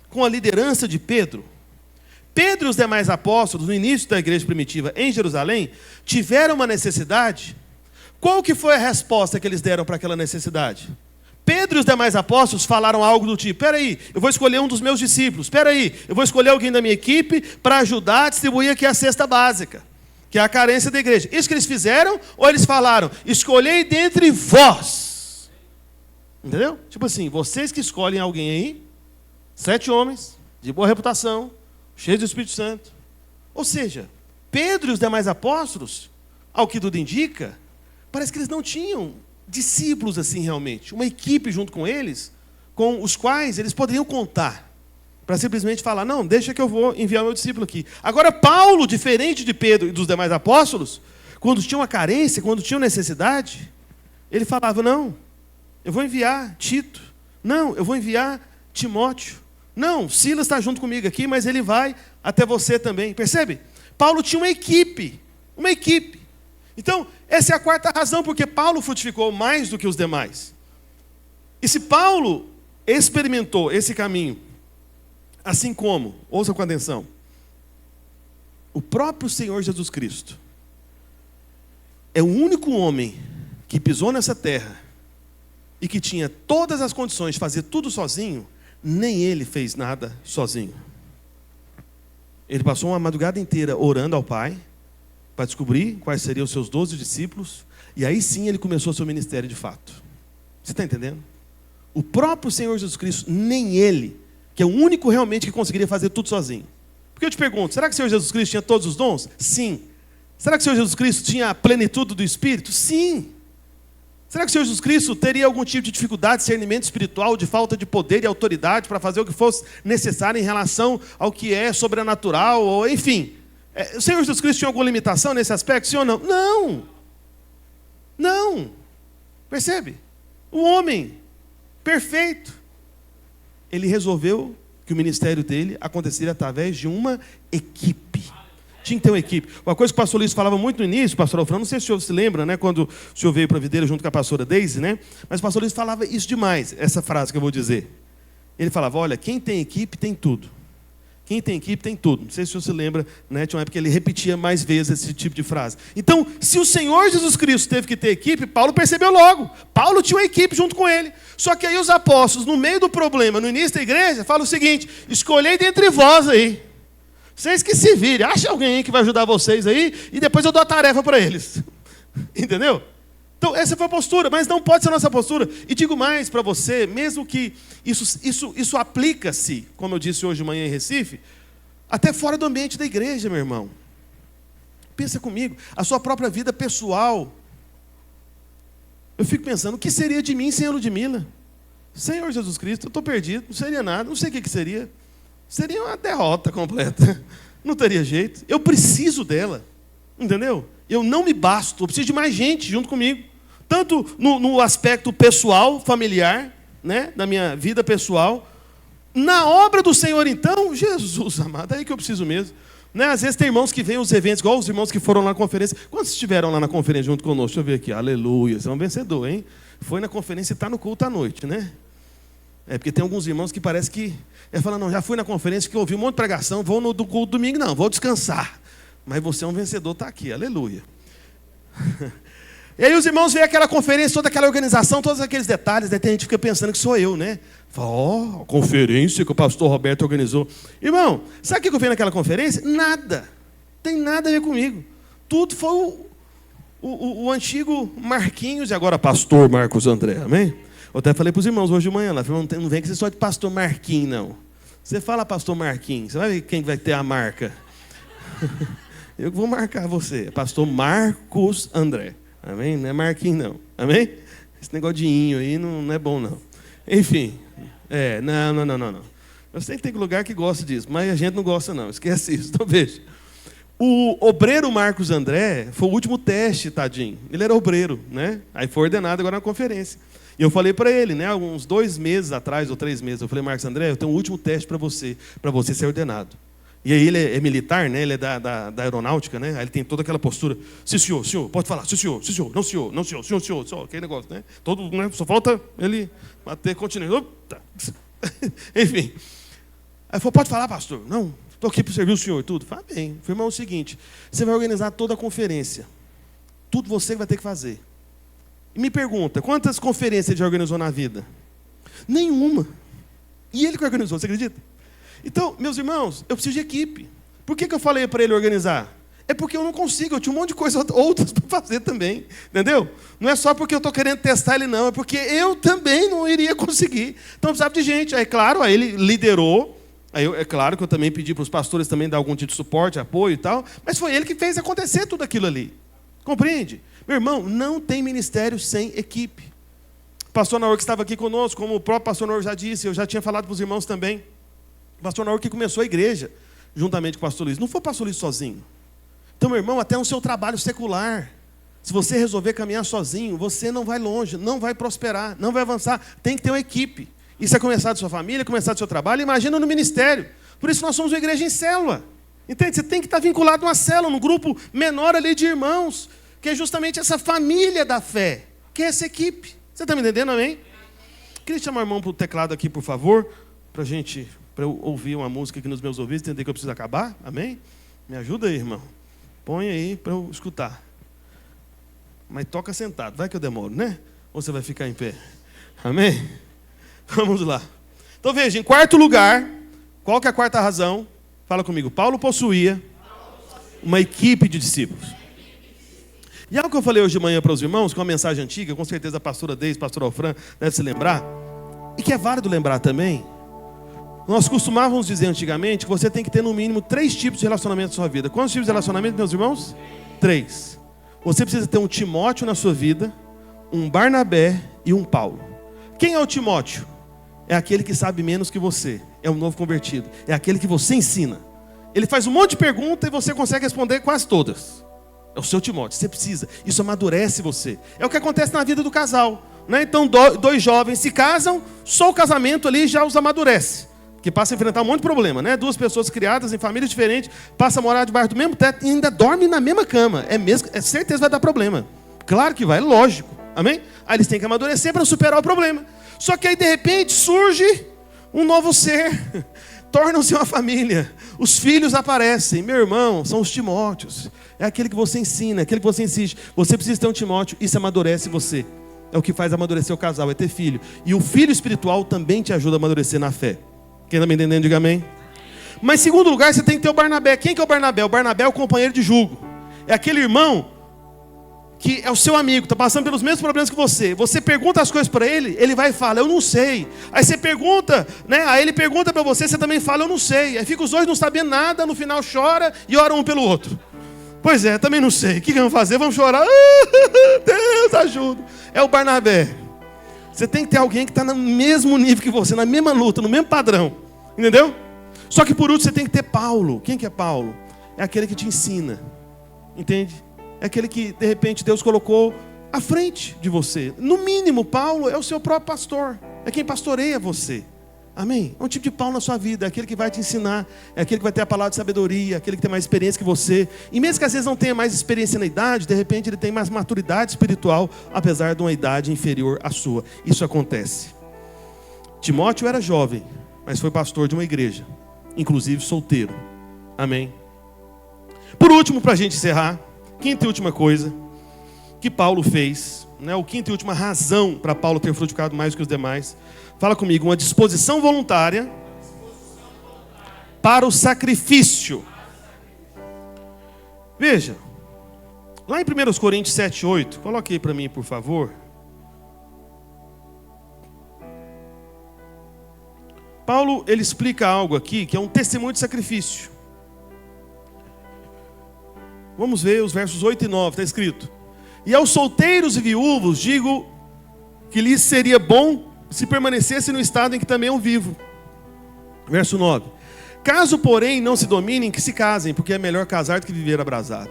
com a liderança de Pedro? Pedro e os demais apóstolos, no início da igreja primitiva em Jerusalém, tiveram uma necessidade. Qual que foi a resposta que eles deram para aquela necessidade? Pedro e os demais apóstolos falaram algo do tipo: peraí, eu vou escolher um dos meus discípulos. Peraí, eu vou escolher alguém da minha equipe para ajudar a distribuir aqui a cesta básica, que é a carência da igreja. Isso que eles fizeram? Ou eles falaram: escolhei dentre vós? Entendeu? Tipo assim, vocês que escolhem alguém aí, 7 homens, de boa reputação, cheios do Espírito Santo. Ou seja, Pedro e os demais apóstolos, ao que tudo indica, parece que eles não tinham discípulos assim realmente, uma equipe junto com eles, com os quais eles poderiam contar, para simplesmente falar: não, deixa que eu vou enviar meu discípulo aqui. Agora Paulo, diferente de Pedro e dos demais apóstolos, quando tinha uma carência, quando tinha necessidade, ele falava: não, eu vou enviar Tito, não, eu vou enviar Timóteo, não, Silas está junto comigo aqui, mas ele vai até você também. Percebe? Paulo tinha uma equipe. Então, essa é a 4ª razão porque Paulo frutificou mais do que os demais. E se Paulo experimentou esse caminho, assim como, ouça com atenção, o próprio Senhor Jesus Cristo é o único homem que pisou nessa terra e que tinha todas as condições de fazer tudo sozinho, nem ele fez nada sozinho. Ele passou uma madrugada inteira orando ao Pai, para descobrir quais seriam os seus 12 discípulos, e aí sim ele começou o seu ministério de fato. Você está entendendo? O próprio Senhor Jesus Cristo, nem ele, que é o único realmente que conseguiria fazer tudo sozinho. Porque eu te pergunto, será que o Senhor Jesus Cristo tinha todos os dons? Sim. Será que o Senhor Jesus Cristo tinha a plenitude do Espírito? Sim. Será que o Senhor Jesus Cristo teria algum tipo de dificuldade, discernimento espiritual, de falta de poder e autoridade para fazer o que fosse necessário em relação ao que é sobrenatural, ou enfim? O Senhor Jesus Cristo tinha alguma limitação nesse aspecto, sim ou não? Não. Percebe? O homem perfeito, ele resolveu que o ministério dele aconteceria através de uma equipe. Tinha que ter uma equipe. Uma coisa que o pastor Luiz falava muito no início, pastor Alfredo, não sei se o senhor se lembra, né, quando o senhor veio para a videira junto com a pastora Deise, né? Mas o pastor Luiz falava isso demais, essa frase que eu vou dizer. Ele falava: olha, quem tem equipe tem tudo. Quem tem equipe tem tudo. Não sei se o senhor se lembra, né? Tinha uma época que ele repetia mais vezes esse tipo de frase. Então, se o Senhor Jesus Cristo teve que ter equipe, Paulo percebeu logo. Paulo tinha uma equipe junto com ele. Só que aí os apóstolos, no meio do problema, no início da igreja, falam o seguinte: escolhei dentre vós aí. Vocês que se virem, acha alguém aí que vai ajudar vocês aí, e depois eu dou a tarefa para eles. Entendeu? Então, essa foi a postura, mas não pode ser a nossa postura. E digo mais para você, mesmo que isso aplica-se, como eu disse hoje de manhã em Recife, até fora do ambiente da igreja, meu irmão. Pensa comigo, a sua própria vida pessoal. Eu fico pensando, o que seria de mim sem a Ludmila? Senhor Jesus Cristo, eu estou perdido, não seria nada, não sei o que seria. Seria uma derrota completa. Não teria jeito. Eu preciso dela, entendeu? Eu não me basto, eu preciso de mais gente junto comigo. Tanto no aspecto pessoal, familiar, né, da minha vida pessoal. Na obra do Senhor, então, Jesus amado, é aí que eu preciso mesmo. Né? Às vezes tem irmãos que vêm aos eventos, igual os irmãos que foram lá na conferência. Quantos estiveram lá na conferência junto conosco? Deixa eu ver aqui. Aleluia, você é um vencedor, hein? Foi na conferência e está no culto à noite, né? É porque tem alguns irmãos que parece que... falam, não, já fui na conferência, que ouvi um monte de pregação, vou no do culto domingo, não, vou descansar. Mas você é um vencedor, está aqui, aleluia. E aí os irmãos veem aquela conferência, toda aquela organização, todos aqueles detalhes, daí a gente fica pensando que sou eu, né? Fala, a conferência que o pastor Roberto organizou. Irmão, sabe o que eu vi naquela conferência? Nada. Tem nada a ver comigo. Tudo foi o antigo Marquinhos e agora pastor Marcos André, amém? Eu até falei para os irmãos hoje de manhã, lá, não vem que você só de pastor Marquinhos, não. Você fala pastor Marquinhos, você vai ver quem vai ter a marca. Eu vou marcar você, pastor Marcos André. Amém? Não é Marquinhos, não. Amém? Esse negócio de inho aí não é bom, não. Enfim. Não. Eu sei que tem lugar que gosta disso, mas a gente não gosta, não. Esquece isso. Então, veja. O obreiro Marcos André foi o último teste, tadinho. Ele era obreiro, né? Aí foi ordenado agora na conferência. E eu falei para ele, né? Uns 2 meses atrás, ou 3 meses, eu falei, Marcos André, eu tenho um último teste para você ser ordenado. E aí ele é militar, né? Ele é da aeronáutica, né? Aí ele tem toda aquela postura. Sim, senhor, pode falar. Sim, senhor, não, senhor. Aquele negócio, né? Todo, né? Só falta ele bater, continuar. Enfim. Aí falou, pode falar, pastor? Não, estou aqui para servir o senhor e tudo. Fala bem. Foi o seguinte, você vai organizar toda a conferência. Tudo você vai ter que fazer. E me pergunta, quantas conferências ele já organizou na vida? Nenhuma. E ele que organizou, você acredita? Então, meus irmãos, eu preciso de equipe. Por que eu falei para ele organizar? É porque eu não consigo, eu tinha um monte de coisas outras para fazer também. Entendeu? Não é só porque eu estou querendo testar ele, não. É porque eu também não iria conseguir. Então, eu precisava de gente. Aí, claro, aí ele liderou. Aí, é claro que eu também pedi para os pastores também dar algum tipo de suporte, apoio e tal. Mas foi ele que fez acontecer tudo aquilo ali. Compreende? Meu irmão, não tem ministério sem equipe. O pastor Naor que estava aqui conosco, como o próprio pastor Naor já disse, eu já tinha falado para os irmãos também. O pastor Naor que começou a igreja, juntamente com o pastor Luiz. Não foi o pastor Luiz sozinho. Então, meu irmão, até no seu trabalho secular, se você resolver caminhar sozinho, você não vai longe, não vai prosperar, não vai avançar. Tem que ter uma equipe. Isso é começar da sua família, começar do seu trabalho, imagina no ministério. Por isso nós somos uma igreja em célula. Entende? Você tem que estar vinculado a uma célula, num grupo menor ali de irmãos, que é justamente essa família da fé, que é essa equipe. Você está me entendendo, amém? Queria chamar o irmão para o teclado aqui, por favor, para eu ouvir uma música aqui nos meus ouvidos, entender que eu preciso acabar, amém? Me ajuda aí, irmão. Põe aí para eu escutar. Mas toca sentado, vai que eu demoro, né? Ou você vai ficar em pé? Amém? Vamos lá. Então veja, em quarto lugar, qual que é a quarta razão? Fala comigo. Paulo possuía uma equipe de discípulos. E algo que eu falei hoje de manhã para os irmãos, que é uma mensagem antiga, com certeza a pastora Deise, pastor Alfran, deve se lembrar, e que é válido lembrar também. Nós costumávamos dizer antigamente que você tem que ter no mínimo 3 tipos de relacionamento na sua vida. Quantos tipos de relacionamento, meus irmãos? 3. Você precisa ter um Timóteo na sua vida, um Barnabé e um Paulo. Quem é o Timóteo? É aquele que sabe menos que você. É um novo convertido. É aquele que você ensina. Ele faz um monte de perguntas e você consegue responder quase todas. É o seu Timóteo. Você precisa. Isso amadurece você. É o que acontece na vida do casal. Né? Então, 2 jovens se casam, só o casamento ali já os amadurece. Que passa a enfrentar um monte de problema, né? 2 pessoas criadas em famílias diferentes, passa a morar debaixo do mesmo teto e ainda dorme na mesma cama. É certeza que vai dar problema. Claro que vai, lógico. Amém? Aí eles têm que amadurecer para superar o problema. Só que aí, de repente, surge um novo ser. Tornam-se uma família. Os filhos aparecem. Meu irmão, são os Timóteos. É aquele que você ensina, é aquele que você insiste. Você precisa ter um Timóteo, isso amadurece você. É o que faz amadurecer o casal, é ter filho. E o filho espiritual também te ajuda a amadurecer na fé. Quem está me entendendo, diga amém. Mas, em segundo lugar, você tem que ter o Barnabé. Quem que é o Barnabé? O Barnabé é o companheiro de jugo. É aquele irmão que é o seu amigo, está passando pelos mesmos problemas que você. Você pergunta as coisas para ele, ele vai e fala, eu não sei. Aí você pergunta, né? Aí ele pergunta para você, você também fala, eu não sei. Aí fica os dois não sabendo nada, no final chora e ora um pelo outro. Pois é, também não sei. O que vamos fazer? Vamos chorar. Deus ajuda. É o Barnabé. Você tem que ter alguém que está no mesmo nível que você, na mesma luta, no mesmo padrão. Entendeu? Só que por último você tem que ter Paulo. Quem que é Paulo? É aquele que te ensina. Entende? É aquele que de repente Deus colocou à frente de você. No mínimo, Paulo é o seu próprio pastor. É quem pastoreia você. Amém? É um tipo de Paulo na sua vida. É aquele que vai te ensinar. É aquele que vai ter a palavra de sabedoria. É aquele que tem mais experiência que você. E mesmo que às vezes não tenha mais experiência na idade, de repente ele tem mais maturidade espiritual, apesar de uma idade inferior à sua. Isso acontece. Timóteo era jovem, mas foi pastor de uma igreja, inclusive solteiro. Amém? Por último, para a gente encerrar, quinta e última coisa que Paulo fez, né, o quinta e última razão para Paulo ter frutificado mais que os demais. Fala comigo, uma disposição voluntária para o sacrifício. Veja, lá em 1 Coríntios 7:8, coloque aí para mim, por favor. Paulo, ele explica algo aqui que é um testemunho de sacrifício. Vamos ver os versos 8 e 9, está escrito: e aos solteiros e viúvos digo que lhes seria bom se permanecesse no estado em que também eu vivo. Verso 9: caso, porém, não se dominem, que se casem, porque é melhor casar do que viver abrasado.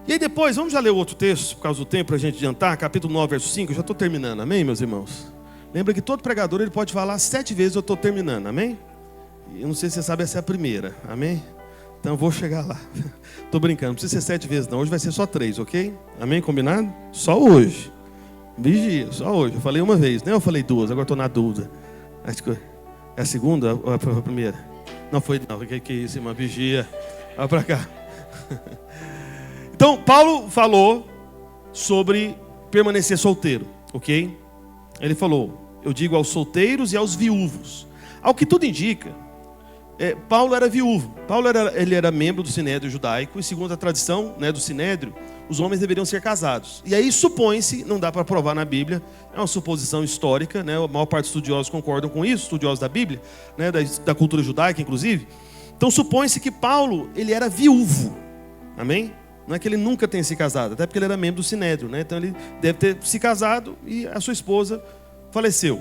E aí depois, vamos já ler o outro texto, por causa do tempo, para a gente adiantar, capítulo 9, verso 5, eu já estou terminando, amém, meus irmãos? Lembra que todo pregador, ele pode falar 7 vezes, eu estou terminando, amém? Eu não sei se você sabe, essa é a primeira, amém? Então eu vou chegar lá. Estou brincando, não precisa ser 7 vezes não, hoje vai ser só 3, ok? Amém, combinado? Só hoje. Vigia, só hoje. Eu falei uma vez, né? Eu falei 2, agora estou na dúvida. Acho que é a segunda ou a primeira? Não foi, não. Que isso, irmã? Vigia. Vai para cá. Então, Paulo falou sobre permanecer solteiro, ok? Ele falou, eu digo aos solteiros e aos viúvos. Ao que tudo indica, Paulo era viúvo. Paulo ele era membro do Sinédrio judaico, e segundo a tradição, né, do Sinédrio, os homens deveriam ser casados. E aí supõe-se, não dá para provar na Bíblia, é uma suposição histórica, né, a maior parte dos estudiosos concordam com isso, estudiosos da Bíblia, né, da cultura judaica inclusive. Então supõe-se que Paulo, ele era viúvo, amém? Não é que ele nunca tenha se casado, até porque ele era membro do Sinédrio, né? Então ele deve ter se casado e a sua esposa faleceu.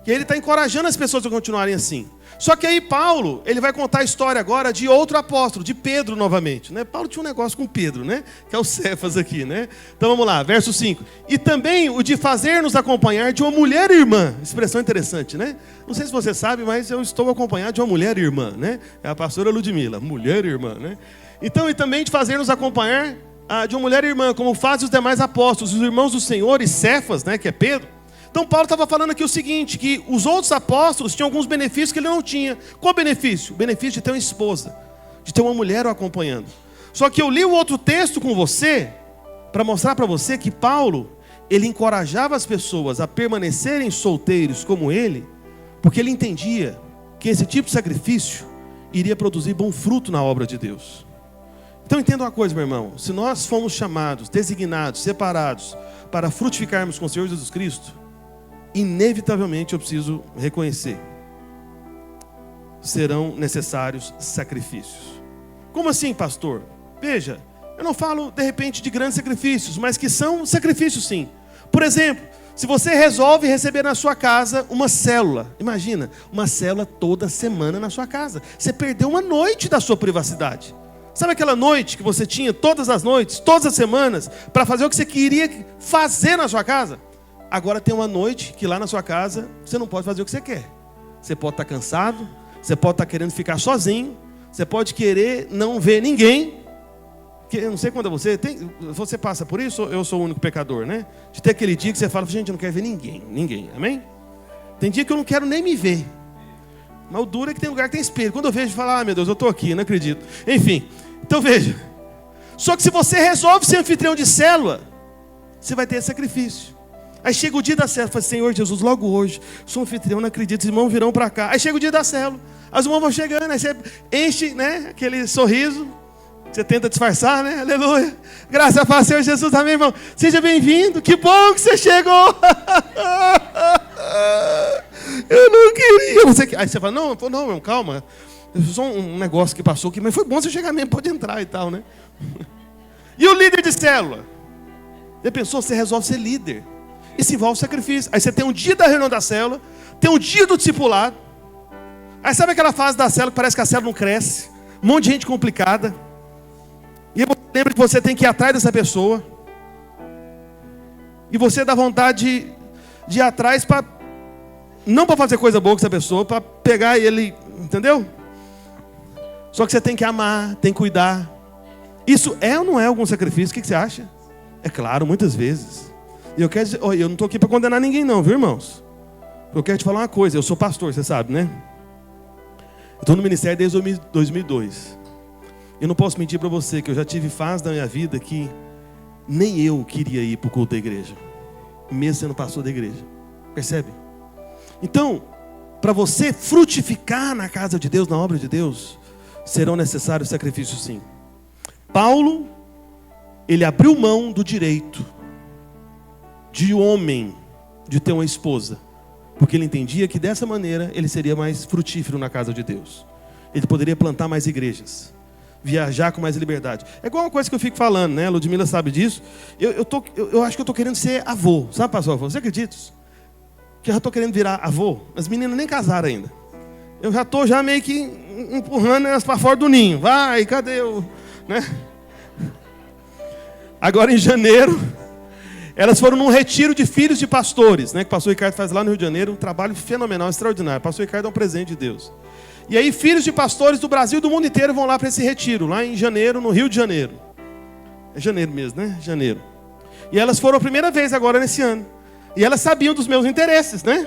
E ele está encorajando as pessoas a continuarem assim. Só que aí Paulo, ele vai contar a história agora de outro apóstolo, de Pedro novamente, né? Paulo tinha um negócio com Pedro, né? Que é o Cefas aqui, né? Então vamos lá, verso 5. E também o de fazer-nos acompanhar de uma mulher irmã. Expressão interessante, né? Não sei se você sabe, mas eu estou acompanhado de uma mulher irmã, né? É a pastora Ludmila, mulher irmã, né? Então, e também de fazer-nos acompanhar de uma mulher irmã, como fazem os demais apóstolos, os irmãos do Senhor e Cefas, né? Que é Pedro. Então Paulo estava falando aqui o seguinte, que os outros apóstolos tinham alguns benefícios que ele não tinha. Qual benefício? O benefício de ter uma esposa, de ter uma mulher o acompanhando. Só que eu li o outro texto com você, para mostrar para você que Paulo, ele encorajava as pessoas a permanecerem solteiros como ele, porque ele entendia que esse tipo de sacrifício iria produzir bom fruto na obra de Deus. Então entenda uma coisa, meu irmão, se nós fomos chamados, designados, separados, para frutificarmos com o Senhor Jesus Cristo, inevitavelmente eu preciso reconhecer, serão necessários sacrifícios. Como assim, pastor? Veja, eu não falo de repente de grandes sacrifícios, mas que são sacrifícios sim. Por exemplo, se você resolve receber na sua casa uma célula, imagina, uma célula toda semana na sua casa, você perdeu uma noite da sua privacidade. Sabe aquela noite que você tinha todas as noites, todas as semanas, para fazer o que você queria fazer na sua casa? Agora tem uma noite que lá na sua casa você não pode fazer o que você quer. Você pode estar cansado, você pode estar querendo ficar sozinho, você pode querer não ver ninguém. Eu não sei quando você passa por isso, ou eu sou o único pecador, né? De ter aquele dia que você fala, gente, eu não quero ver ninguém, amém? Tem dia que eu não quero nem me ver. Mas o duro é que tem lugar que tem espelho. Quando eu vejo, eu falo, meu Deus, eu estou aqui, não acredito. Enfim, então veja. Só que se você resolve ser anfitrião de célula, você vai ter esse sacrifício. Aí chega o dia da célula, fala, Senhor Jesus, logo hoje, sou anfitrião, não acredito, os irmãos virão para cá. Aí chega o dia da célula, as irmãs vão chegando, aí você enche, né, aquele sorriso, você tenta disfarçar, né, aleluia. Graças a Deus, Senhor Jesus, amém, irmão. Seja bem-vindo, que bom que você chegou. Eu não queria. Aí você fala, não, calma. Só um negócio que passou aqui, mas foi bom você chegar mesmo, pode entrar e tal, né? E o líder de célula? Você pensou, você resolve ser líder. Isso envolve sacrifício. Aí você tem um dia da reunião da célula, tem um dia do discipulado. Aí sabe aquela fase da célula que parece que a célula não cresce? Um monte de gente complicada. E aí você lembra que você tem que ir atrás dessa pessoa. E você dá vontade de ir atrás para... Não para fazer coisa boa com essa pessoa, para pegar ele, entendeu? Só que você tem que amar, tem que cuidar. Isso é ou não é algum sacrifício? O que você acha? É claro, muitas vezes. E eu quero dizer, eu não estou aqui para condenar ninguém não, viu, irmãos? Eu quero te falar uma coisa, eu sou pastor, você sabe, né? Eu estou no ministério desde 2002. Eu não posso mentir para você que eu já tive fase da minha vida que nem eu queria ir para o culto da igreja. Mesmo sendo pastor da igreja. Percebe? Então, para você frutificar na casa de Deus, na obra de Deus, serão necessários sacrifícios sim. Paulo, ele abriu mão do direito de homem de ter uma esposa, porque ele entendia que dessa maneira ele seria mais frutífero na casa de Deus. Ele poderia plantar mais igrejas, viajar com mais liberdade. É igual uma coisa que eu fico falando, né? A Ludmila sabe disso. Eu acho que eu estou querendo ser avô. Sabe, pastor? Você acredita? Que eu já estou querendo virar avô. As meninas nem casaram ainda. Eu já estou meio que empurrando elas para fora do ninho. Vai, cadê o... Né? Agora em janeiro, elas foram num retiro de filhos de pastores, né? Que o pastor Ricardo faz lá no Rio de Janeiro. Um trabalho fenomenal, extraordinário. O pastor Ricardo é um presente de Deus. E aí filhos de pastores do Brasil e do mundo inteiro vão lá para esse retiro, lá em janeiro, no Rio de Janeiro. É janeiro mesmo, né? Janeiro. E elas foram a primeira vez agora nesse ano. E elas sabiam dos meus interesses, né?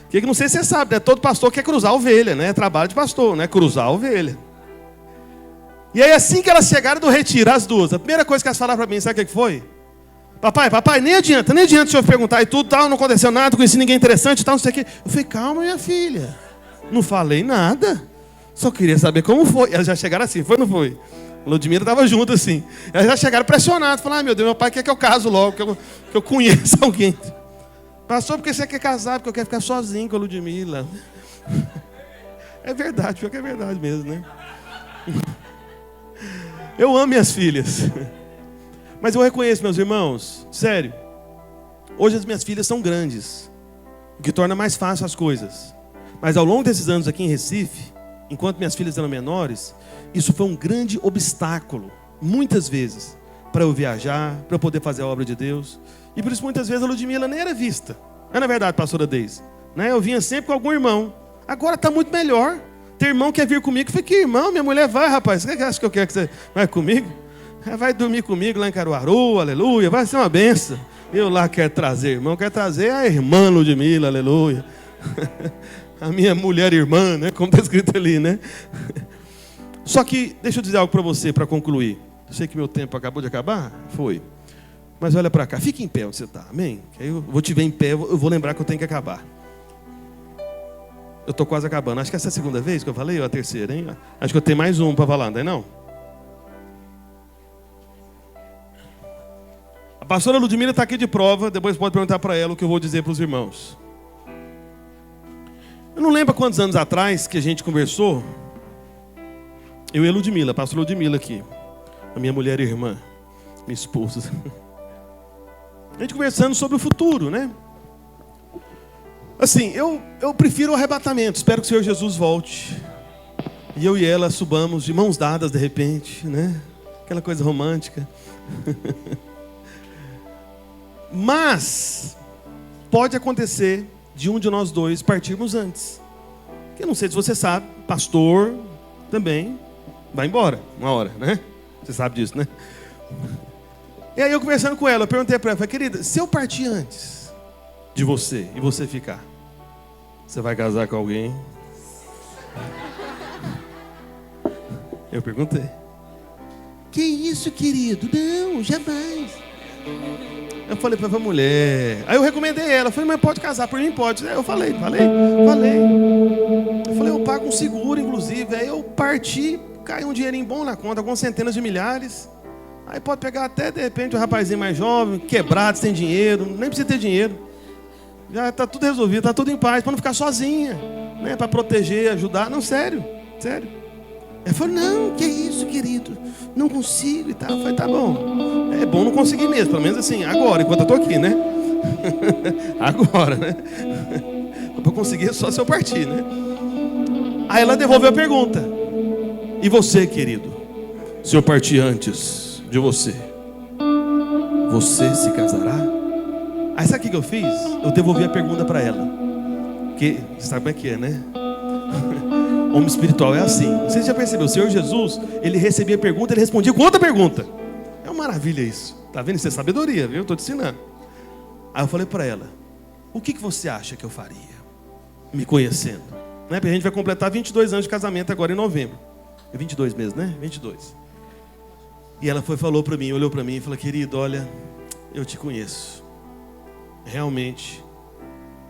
Que não sei se você sabe, né? Todo pastor quer cruzar a ovelha, né? É trabalho de pastor, né? Cruzar a ovelha. E aí assim que elas chegaram do retiro, as duas, a primeira coisa que elas falaram para mim, sabe o que foi? Papai, nem adianta o senhor perguntar e tudo, tal, não aconteceu nada, não conheci ninguém interessante, tal, não sei o quê. Eu falei, calma, minha filha. Não falei nada. Só queria saber como foi. Elas já chegaram assim, foi ou não foi? A Ludmila estava junto assim. Elas já chegaram pressionadas. Falaram, meu Deus, meu pai quer que eu case logo, que eu conheça alguém. Pastor, porque você quer casar? Porque eu quero ficar sozinho com a Ludmila. É verdade, pior que é verdade mesmo, né? Eu amo minhas filhas. Mas eu reconheço, meus irmãos, sério. Hoje as minhas filhas são grandes, o que torna mais fácil as coisas. Mas ao longo desses anos aqui em Recife, enquanto minhas filhas eram menores, isso foi um grande obstáculo, muitas vezes, para eu viajar, para eu poder fazer a obra de Deus. E por isso muitas vezes a Ludmila nem era vista. Não é na verdade, pastora Deise? Né? Eu vinha sempre com algum irmão. Agora está muito melhor. Ter irmão quer vir comigo. Eu falei, que irmão? Minha mulher vai, rapaz. Você acha que eu quero que você vai comigo? Vai dormir comigo lá em Caruaru, aleluia. Vai ser uma benção. Eu lá quero trazer irmão. Quero trazer a irmã Ludmila, aleluia. A minha mulher irmã, né? Como está escrito ali, né? Só que, deixa eu dizer algo para você, para concluir. Eu sei que meu tempo acabou de acabar. Foi. Mas olha para cá. Fique em pé onde você está, amém? Que aí eu vou te ver em pé, eu vou lembrar que eu tenho que acabar. Eu estou quase acabando. Acho que essa é a segunda vez que eu falei, ou a terceira, hein? Acho que eu tenho mais um para falar, não é não? A pastora Ludmila está aqui de prova. Depois pode perguntar para ela o que eu vou dizer para os irmãos. Eu não lembro quantos anos atrás que a gente conversou. Eu e a Ludmila, a pastora Ludmila aqui. A minha mulher e irmã. Minha esposa. A gente conversando sobre o futuro, né? Assim, eu prefiro o arrebatamento. Espero que o Senhor Jesus volte. E eu e ela subamos de mãos dadas de repente, né? Aquela coisa romântica. Mas pode acontecer de um de nós dois partirmos antes. Eu não sei se você sabe, pastor também vai embora uma hora, né? Você sabe disso, né? E aí eu conversando com ela, eu perguntei para ela, falei, querida, se eu partir antes de você e você ficar, você vai casar com alguém? Eu perguntei. Que isso, querido? Não, jamais. Eu falei para a mulher. Aí eu recomendei ela. Eu falei, mas pode casar, por mim pode. Eu falei. Eu falei, eu pago um seguro, inclusive. Aí eu parti, caiu um dinheirinho bom na conta, algumas centenas de milhares. Aí pode pegar até, de repente, um rapazinho mais jovem, quebrado, sem dinheiro, nem precisa ter dinheiro. Já está tudo resolvido, está tudo em paz, para não ficar sozinha, né? Para proteger, ajudar. Não, sério. Ela falou, não, que isso, querido, não consigo e tal. Eu falei, tá bom, é bom não conseguir mesmo, pelo menos assim, agora, enquanto eu tô aqui, né? Agora, né? Para conseguir só se eu partir, né? Aí ela devolveu a pergunta, e você, querido, se eu partir antes de você, você se casará? Aí sabe o que eu fiz? Eu devolvi a pergunta para ela. Porque, sabe como é que é, né? Homem espiritual é assim. Você já percebeu? O Senhor Jesus, ele recebia a pergunta, ele respondia com outra pergunta. É uma maravilha isso. Tá vendo? Isso é sabedoria, viu? Eu estou te ensinando. Aí eu falei para ela, o que você acha que eu faria? Me conhecendo. Né? Porque a gente vai completar 22 anos de casamento agora em novembro. É 22 mesmo, né? 22. E ela falou para mim, olhou para mim e falou, querido, olha, eu te conheço. Realmente,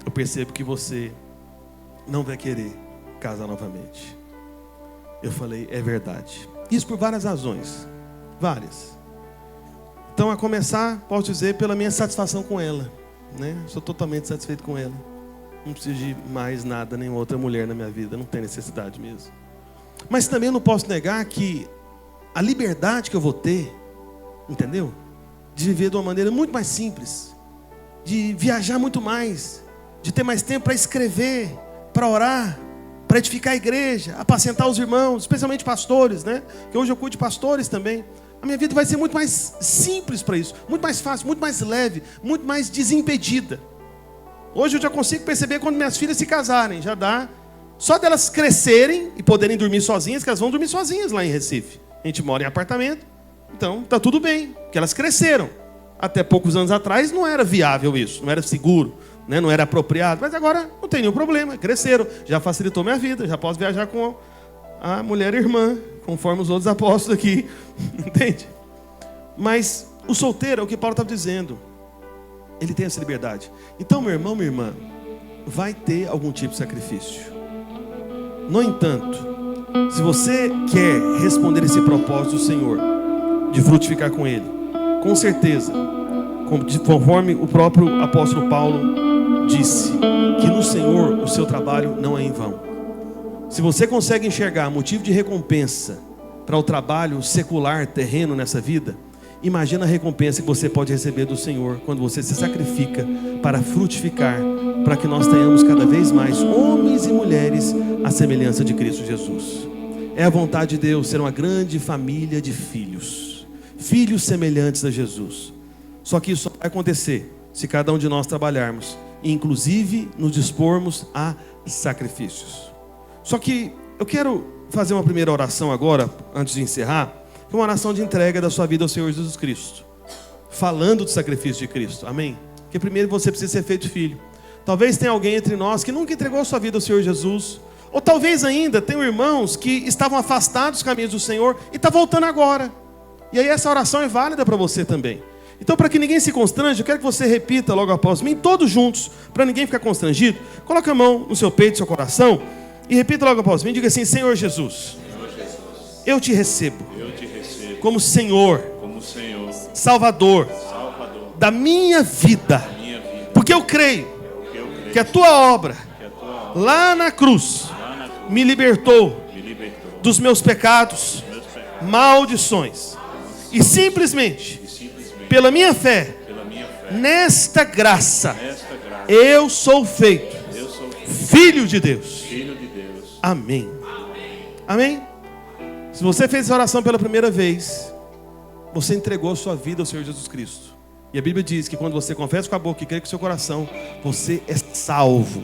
eu percebo que você não vai querer casar novamente. Eu falei, é verdade. Isso por várias razões. Várias. Então, a começar, posso dizer, pela minha satisfação com ela. Né? Sou totalmente satisfeito com ela. Não preciso de mais nada, nenhuma outra mulher na minha vida. Não tem necessidade mesmo. Mas também não posso negar que a liberdade que eu vou ter, entendeu? De viver de uma maneira muito mais simples. De viajar muito mais. De ter mais tempo para escrever, para orar, para edificar a igreja, apacentar os irmãos, especialmente pastores, né? Que hoje eu cuido de pastores também. A minha vida vai ser muito mais simples para isso, muito mais fácil, muito mais leve, muito mais desimpedida. Hoje eu já consigo perceber quando minhas filhas se casarem, já dá. Só delas crescerem e poderem dormir sozinhas, que elas vão dormir sozinhas lá em Recife. A gente mora em apartamento, então tá tudo bem, porque elas cresceram. Até poucos anos atrás não era viável isso, não era seguro, né? Não era apropriado, mas agora não tem nenhum problema, cresceram, já facilitou minha vida, já posso viajar com a mulher irmã, conforme os outros apóstolos aqui, entende? Mas o solteiro é o que Paulo estava dizendo, ele tem essa liberdade. Então, meu irmão, minha irmã, vai ter algum tipo de sacrifício. No entanto, se você quer responder esse propósito do Senhor, de frutificar com Ele, com certeza, conforme o próprio apóstolo Paulo disse, que no Senhor o seu trabalho não é em vão. Se você consegue enxergar motivo de recompensa para o trabalho secular, terreno nessa vida, imagina a recompensa que você pode receber do Senhor quando você se sacrifica para frutificar, para que nós tenhamos cada vez mais homens e mulheres à semelhança de Cristo Jesus. É a vontade de Deus ser uma grande família de filhos, filhos semelhantes a Jesus. Só que isso só vai acontecer se cada um de nós trabalharmos, e inclusive nos dispormos a sacrifícios. Só que eu quero fazer uma primeira oração agora, antes de encerrar, que é uma oração de entrega da sua vida ao Senhor Jesus Cristo, falando do sacrifício de Cristo, amém? Porque primeiro você precisa ser feito filho. Talvez tenha alguém entre nós que nunca entregou a sua vida ao Senhor Jesus, ou talvez ainda tenham irmãos que estavam afastados dos caminhos do Senhor e estão voltando agora. E aí essa oração é válida para você também. Então, para que ninguém se constrange, eu quero que você repita logo após mim, todos juntos, para ninguém ficar constrangido. Coloque a mão no seu peito, no seu coração, e repita logo após mim, diga assim: Senhor Jesus, eu te recebo como Senhor, Salvador da minha vida, porque eu creio que a tua obra lá na cruz me libertou dos meus pecados, maldições, e simplesmente pela minha fé nesta graça eu sou feito filho de Deus. Amém. Amém. Se você fez essa oração pela primeira vez, você entregou a sua vida ao Senhor Jesus Cristo. E a Bíblia diz que quando você confessa com a boca e crê com o seu coração, você é salvo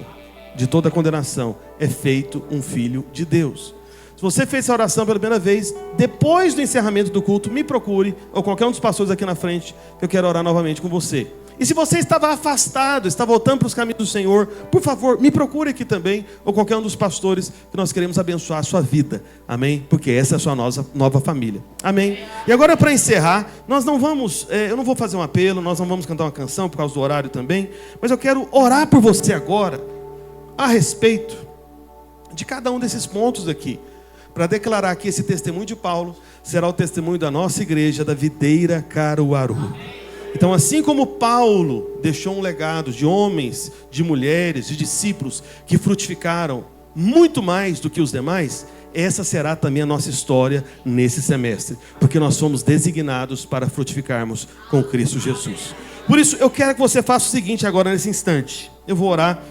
de toda condenação, é feito um filho de Deus. Se você fez essa oração pela primeira vez, depois do encerramento do culto, me procure, ou qualquer um dos pastores aqui na frente, que eu quero orar novamente com você. E se você estava afastado, está voltando para os caminhos do Senhor, por favor, me procure aqui também, ou qualquer um dos pastores, que nós queremos abençoar a sua vida, amém? Porque essa é a sua nova família, amém? E agora, para encerrar, nós não vamos, eu não vou fazer um apelo, nós não vamos cantar uma canção por causa do horário também, mas eu quero orar por você agora, a respeito de cada um desses pontos aqui, para declarar que esse testemunho de Paulo será o testemunho da nossa igreja, da Videira Caruaru. Então, assim como Paulo deixou um legado de homens, de mulheres, de discípulos que frutificaram muito mais do que os demais, essa será também a nossa história nesse semestre, porque nós fomos designados para frutificarmos com Cristo Jesus. Por isso, eu quero que você faça o seguinte agora, nesse instante. Eu vou orar,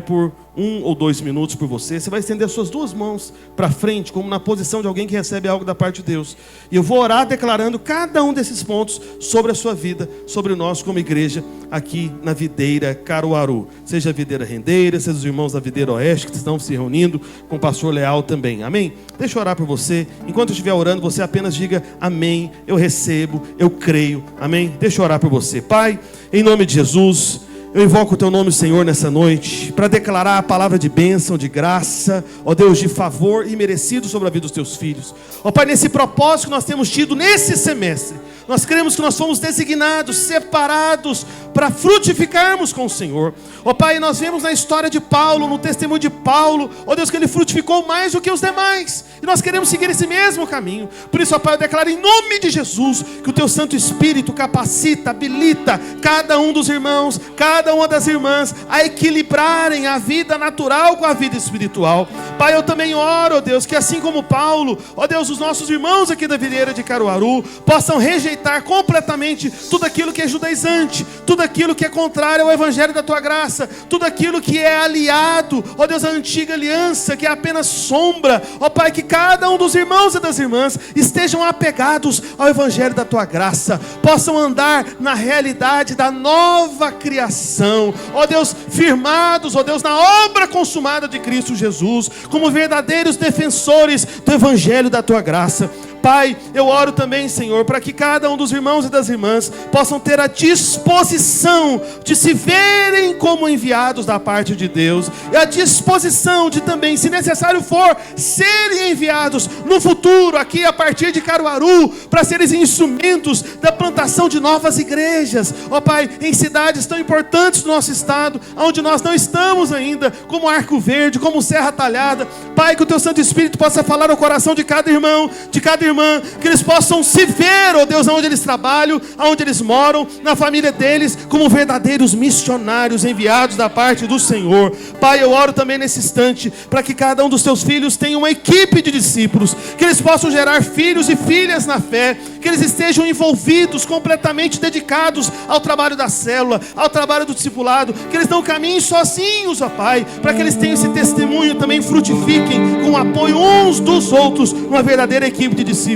por 1 ou 2 minutos por você. Você vai estender as suas 2 mãos para frente, como na posição de alguém que recebe algo da parte de Deus. E eu vou orar declarando cada um desses pontos sobre a sua vida, sobre nós como igreja aqui na Videira Caruaru. Seja a Videira Rendeira, seja os irmãos da Videira Oeste que estão se reunindo com o pastor Leal também. Amém? Deixa eu orar por você. Enquanto eu estiver orando, você apenas diga amém. Eu recebo, eu creio. Amém? Deixa eu orar por você. Pai, em nome de Jesus, eu invoco o Teu nome, Senhor, nessa noite, para declarar a palavra de bênção, de graça, ó Deus, de favor imerecido sobre a vida dos Teus filhos. Ó Pai, nesse propósito que nós temos tido nesse semestre, nós cremos que nós fomos designados, separados, para frutificarmos com o Senhor. Ó Pai, nós vemos na história de Paulo, no testemunho de Paulo, ó Deus, que ele frutificou mais do que os demais. E nós queremos seguir esse mesmo caminho. Por isso, ó Pai, eu declaro em nome de Jesus, que o Teu Santo Espírito capacita, habilita cada um dos irmãos, cada uma das irmãs, a equilibrarem a vida natural com a vida espiritual. Pai, eu também oro, ó Deus, que assim como Paulo, ó Deus, os nossos irmãos aqui da Videira de Caruaru, possam rejeitar completamente tudo aquilo que é judaizante, tudo aquilo que é contrário ao Evangelho da Tua graça, tudo aquilo que é aliado, ó Deus, à antiga aliança, que é apenas sombra. Ó Pai, que cada um dos irmãos e das irmãs estejam apegados ao Evangelho da Tua graça, possam andar na realidade da nova criação, ó Deus, firmados, ó Deus, na obra consumada de Cristo Jesus, como verdadeiros defensores do Evangelho da Tua graça. Pai, eu oro também, Senhor, para que cada um dos irmãos e das irmãs possam ter a disposição de se verem como enviados da parte de Deus, e a disposição de também, se necessário for, serem enviados no futuro, aqui a partir de Caruaru, para serem instrumentos da plantação de novas igrejas, ó Pai, em cidades tão importantes do nosso estado, onde nós não estamos ainda, como Arco Verde, como Serra Talhada. Pai, que o Teu Santo Espírito possa falar ao coração de cada irmão, de cada irmã, que eles possam se ver, ó Deus, aonde eles trabalham, aonde eles moram, na família deles, como verdadeiros missionários enviados da parte do Senhor. Pai, eu oro também nesse instante, para que cada um dos Teus filhos tenha uma equipe de discípulos, que eles possam gerar filhos e filhas na fé, que eles estejam envolvidos, completamente dedicados ao trabalho da célula, ao trabalho do discipulado, que eles não caminhem sozinhos, ó Pai, para que eles tenham esse testemunho, também frutifiquem com o apoio uns dos outros, uma verdadeira equipe de discípulos.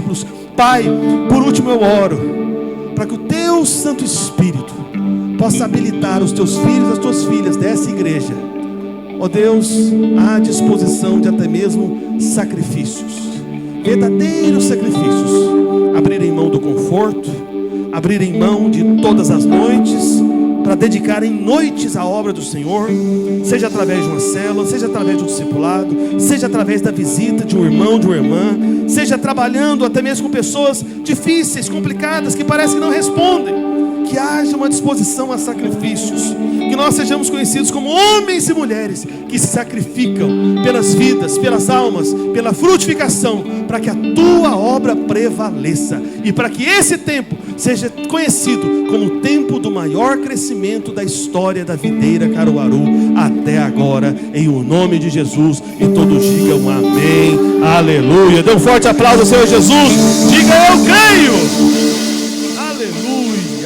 Pai, por último eu oro para que o Teu Santo Espírito possa habilitar os Teus filhos e as Tuas filhas dessa igreja, ó Deus, à disposição de até mesmo sacrifícios, verdadeiros sacrifícios, abrirem mão do conforto, abrirem mão de todas as noites, para dedicarem noites à obra do Senhor, seja através de uma célula, seja através de um discipulado, seja através da visita de um irmão, de uma irmã, seja trabalhando até mesmo com pessoas difíceis, complicadas, que parece que não respondem. Que haja uma disposição a sacrifícios, que nós sejamos conhecidos como homens e mulheres que se sacrificam pelas vidas, pelas almas, pela frutificação, para que a Tua obra prevaleça, e para que esse tempo seja conhecido como o tempo do maior crescimento da história da Videira Caruaru até agora, em o nome de Jesus. E todos digam amém, aleluia. Dê um forte aplauso ao Senhor Jesus, diga eu creio.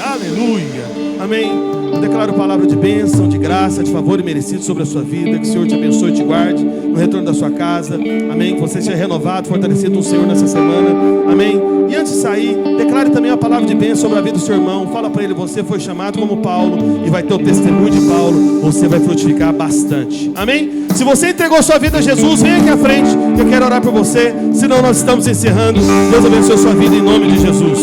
Aleluia, amém. Eu declaro palavra de bênção, de graça, de favor e merecido sobre a sua vida. Que o Senhor te abençoe e te guarde no retorno da sua casa, amém. Que você seja renovado, fortalecido no Senhor nessa semana, amém. E antes de sair, declare também a palavra de bênção sobre a vida do seu irmão. Fala para ele: você foi chamado como Paulo, e vai ter o testemunho de Paulo. Você vai frutificar bastante, amém. Se você entregou sua vida a Jesus, vem aqui à frente, eu quero orar por você. Senão nós estamos encerrando. Deus abençoe a sua vida em nome de Jesus.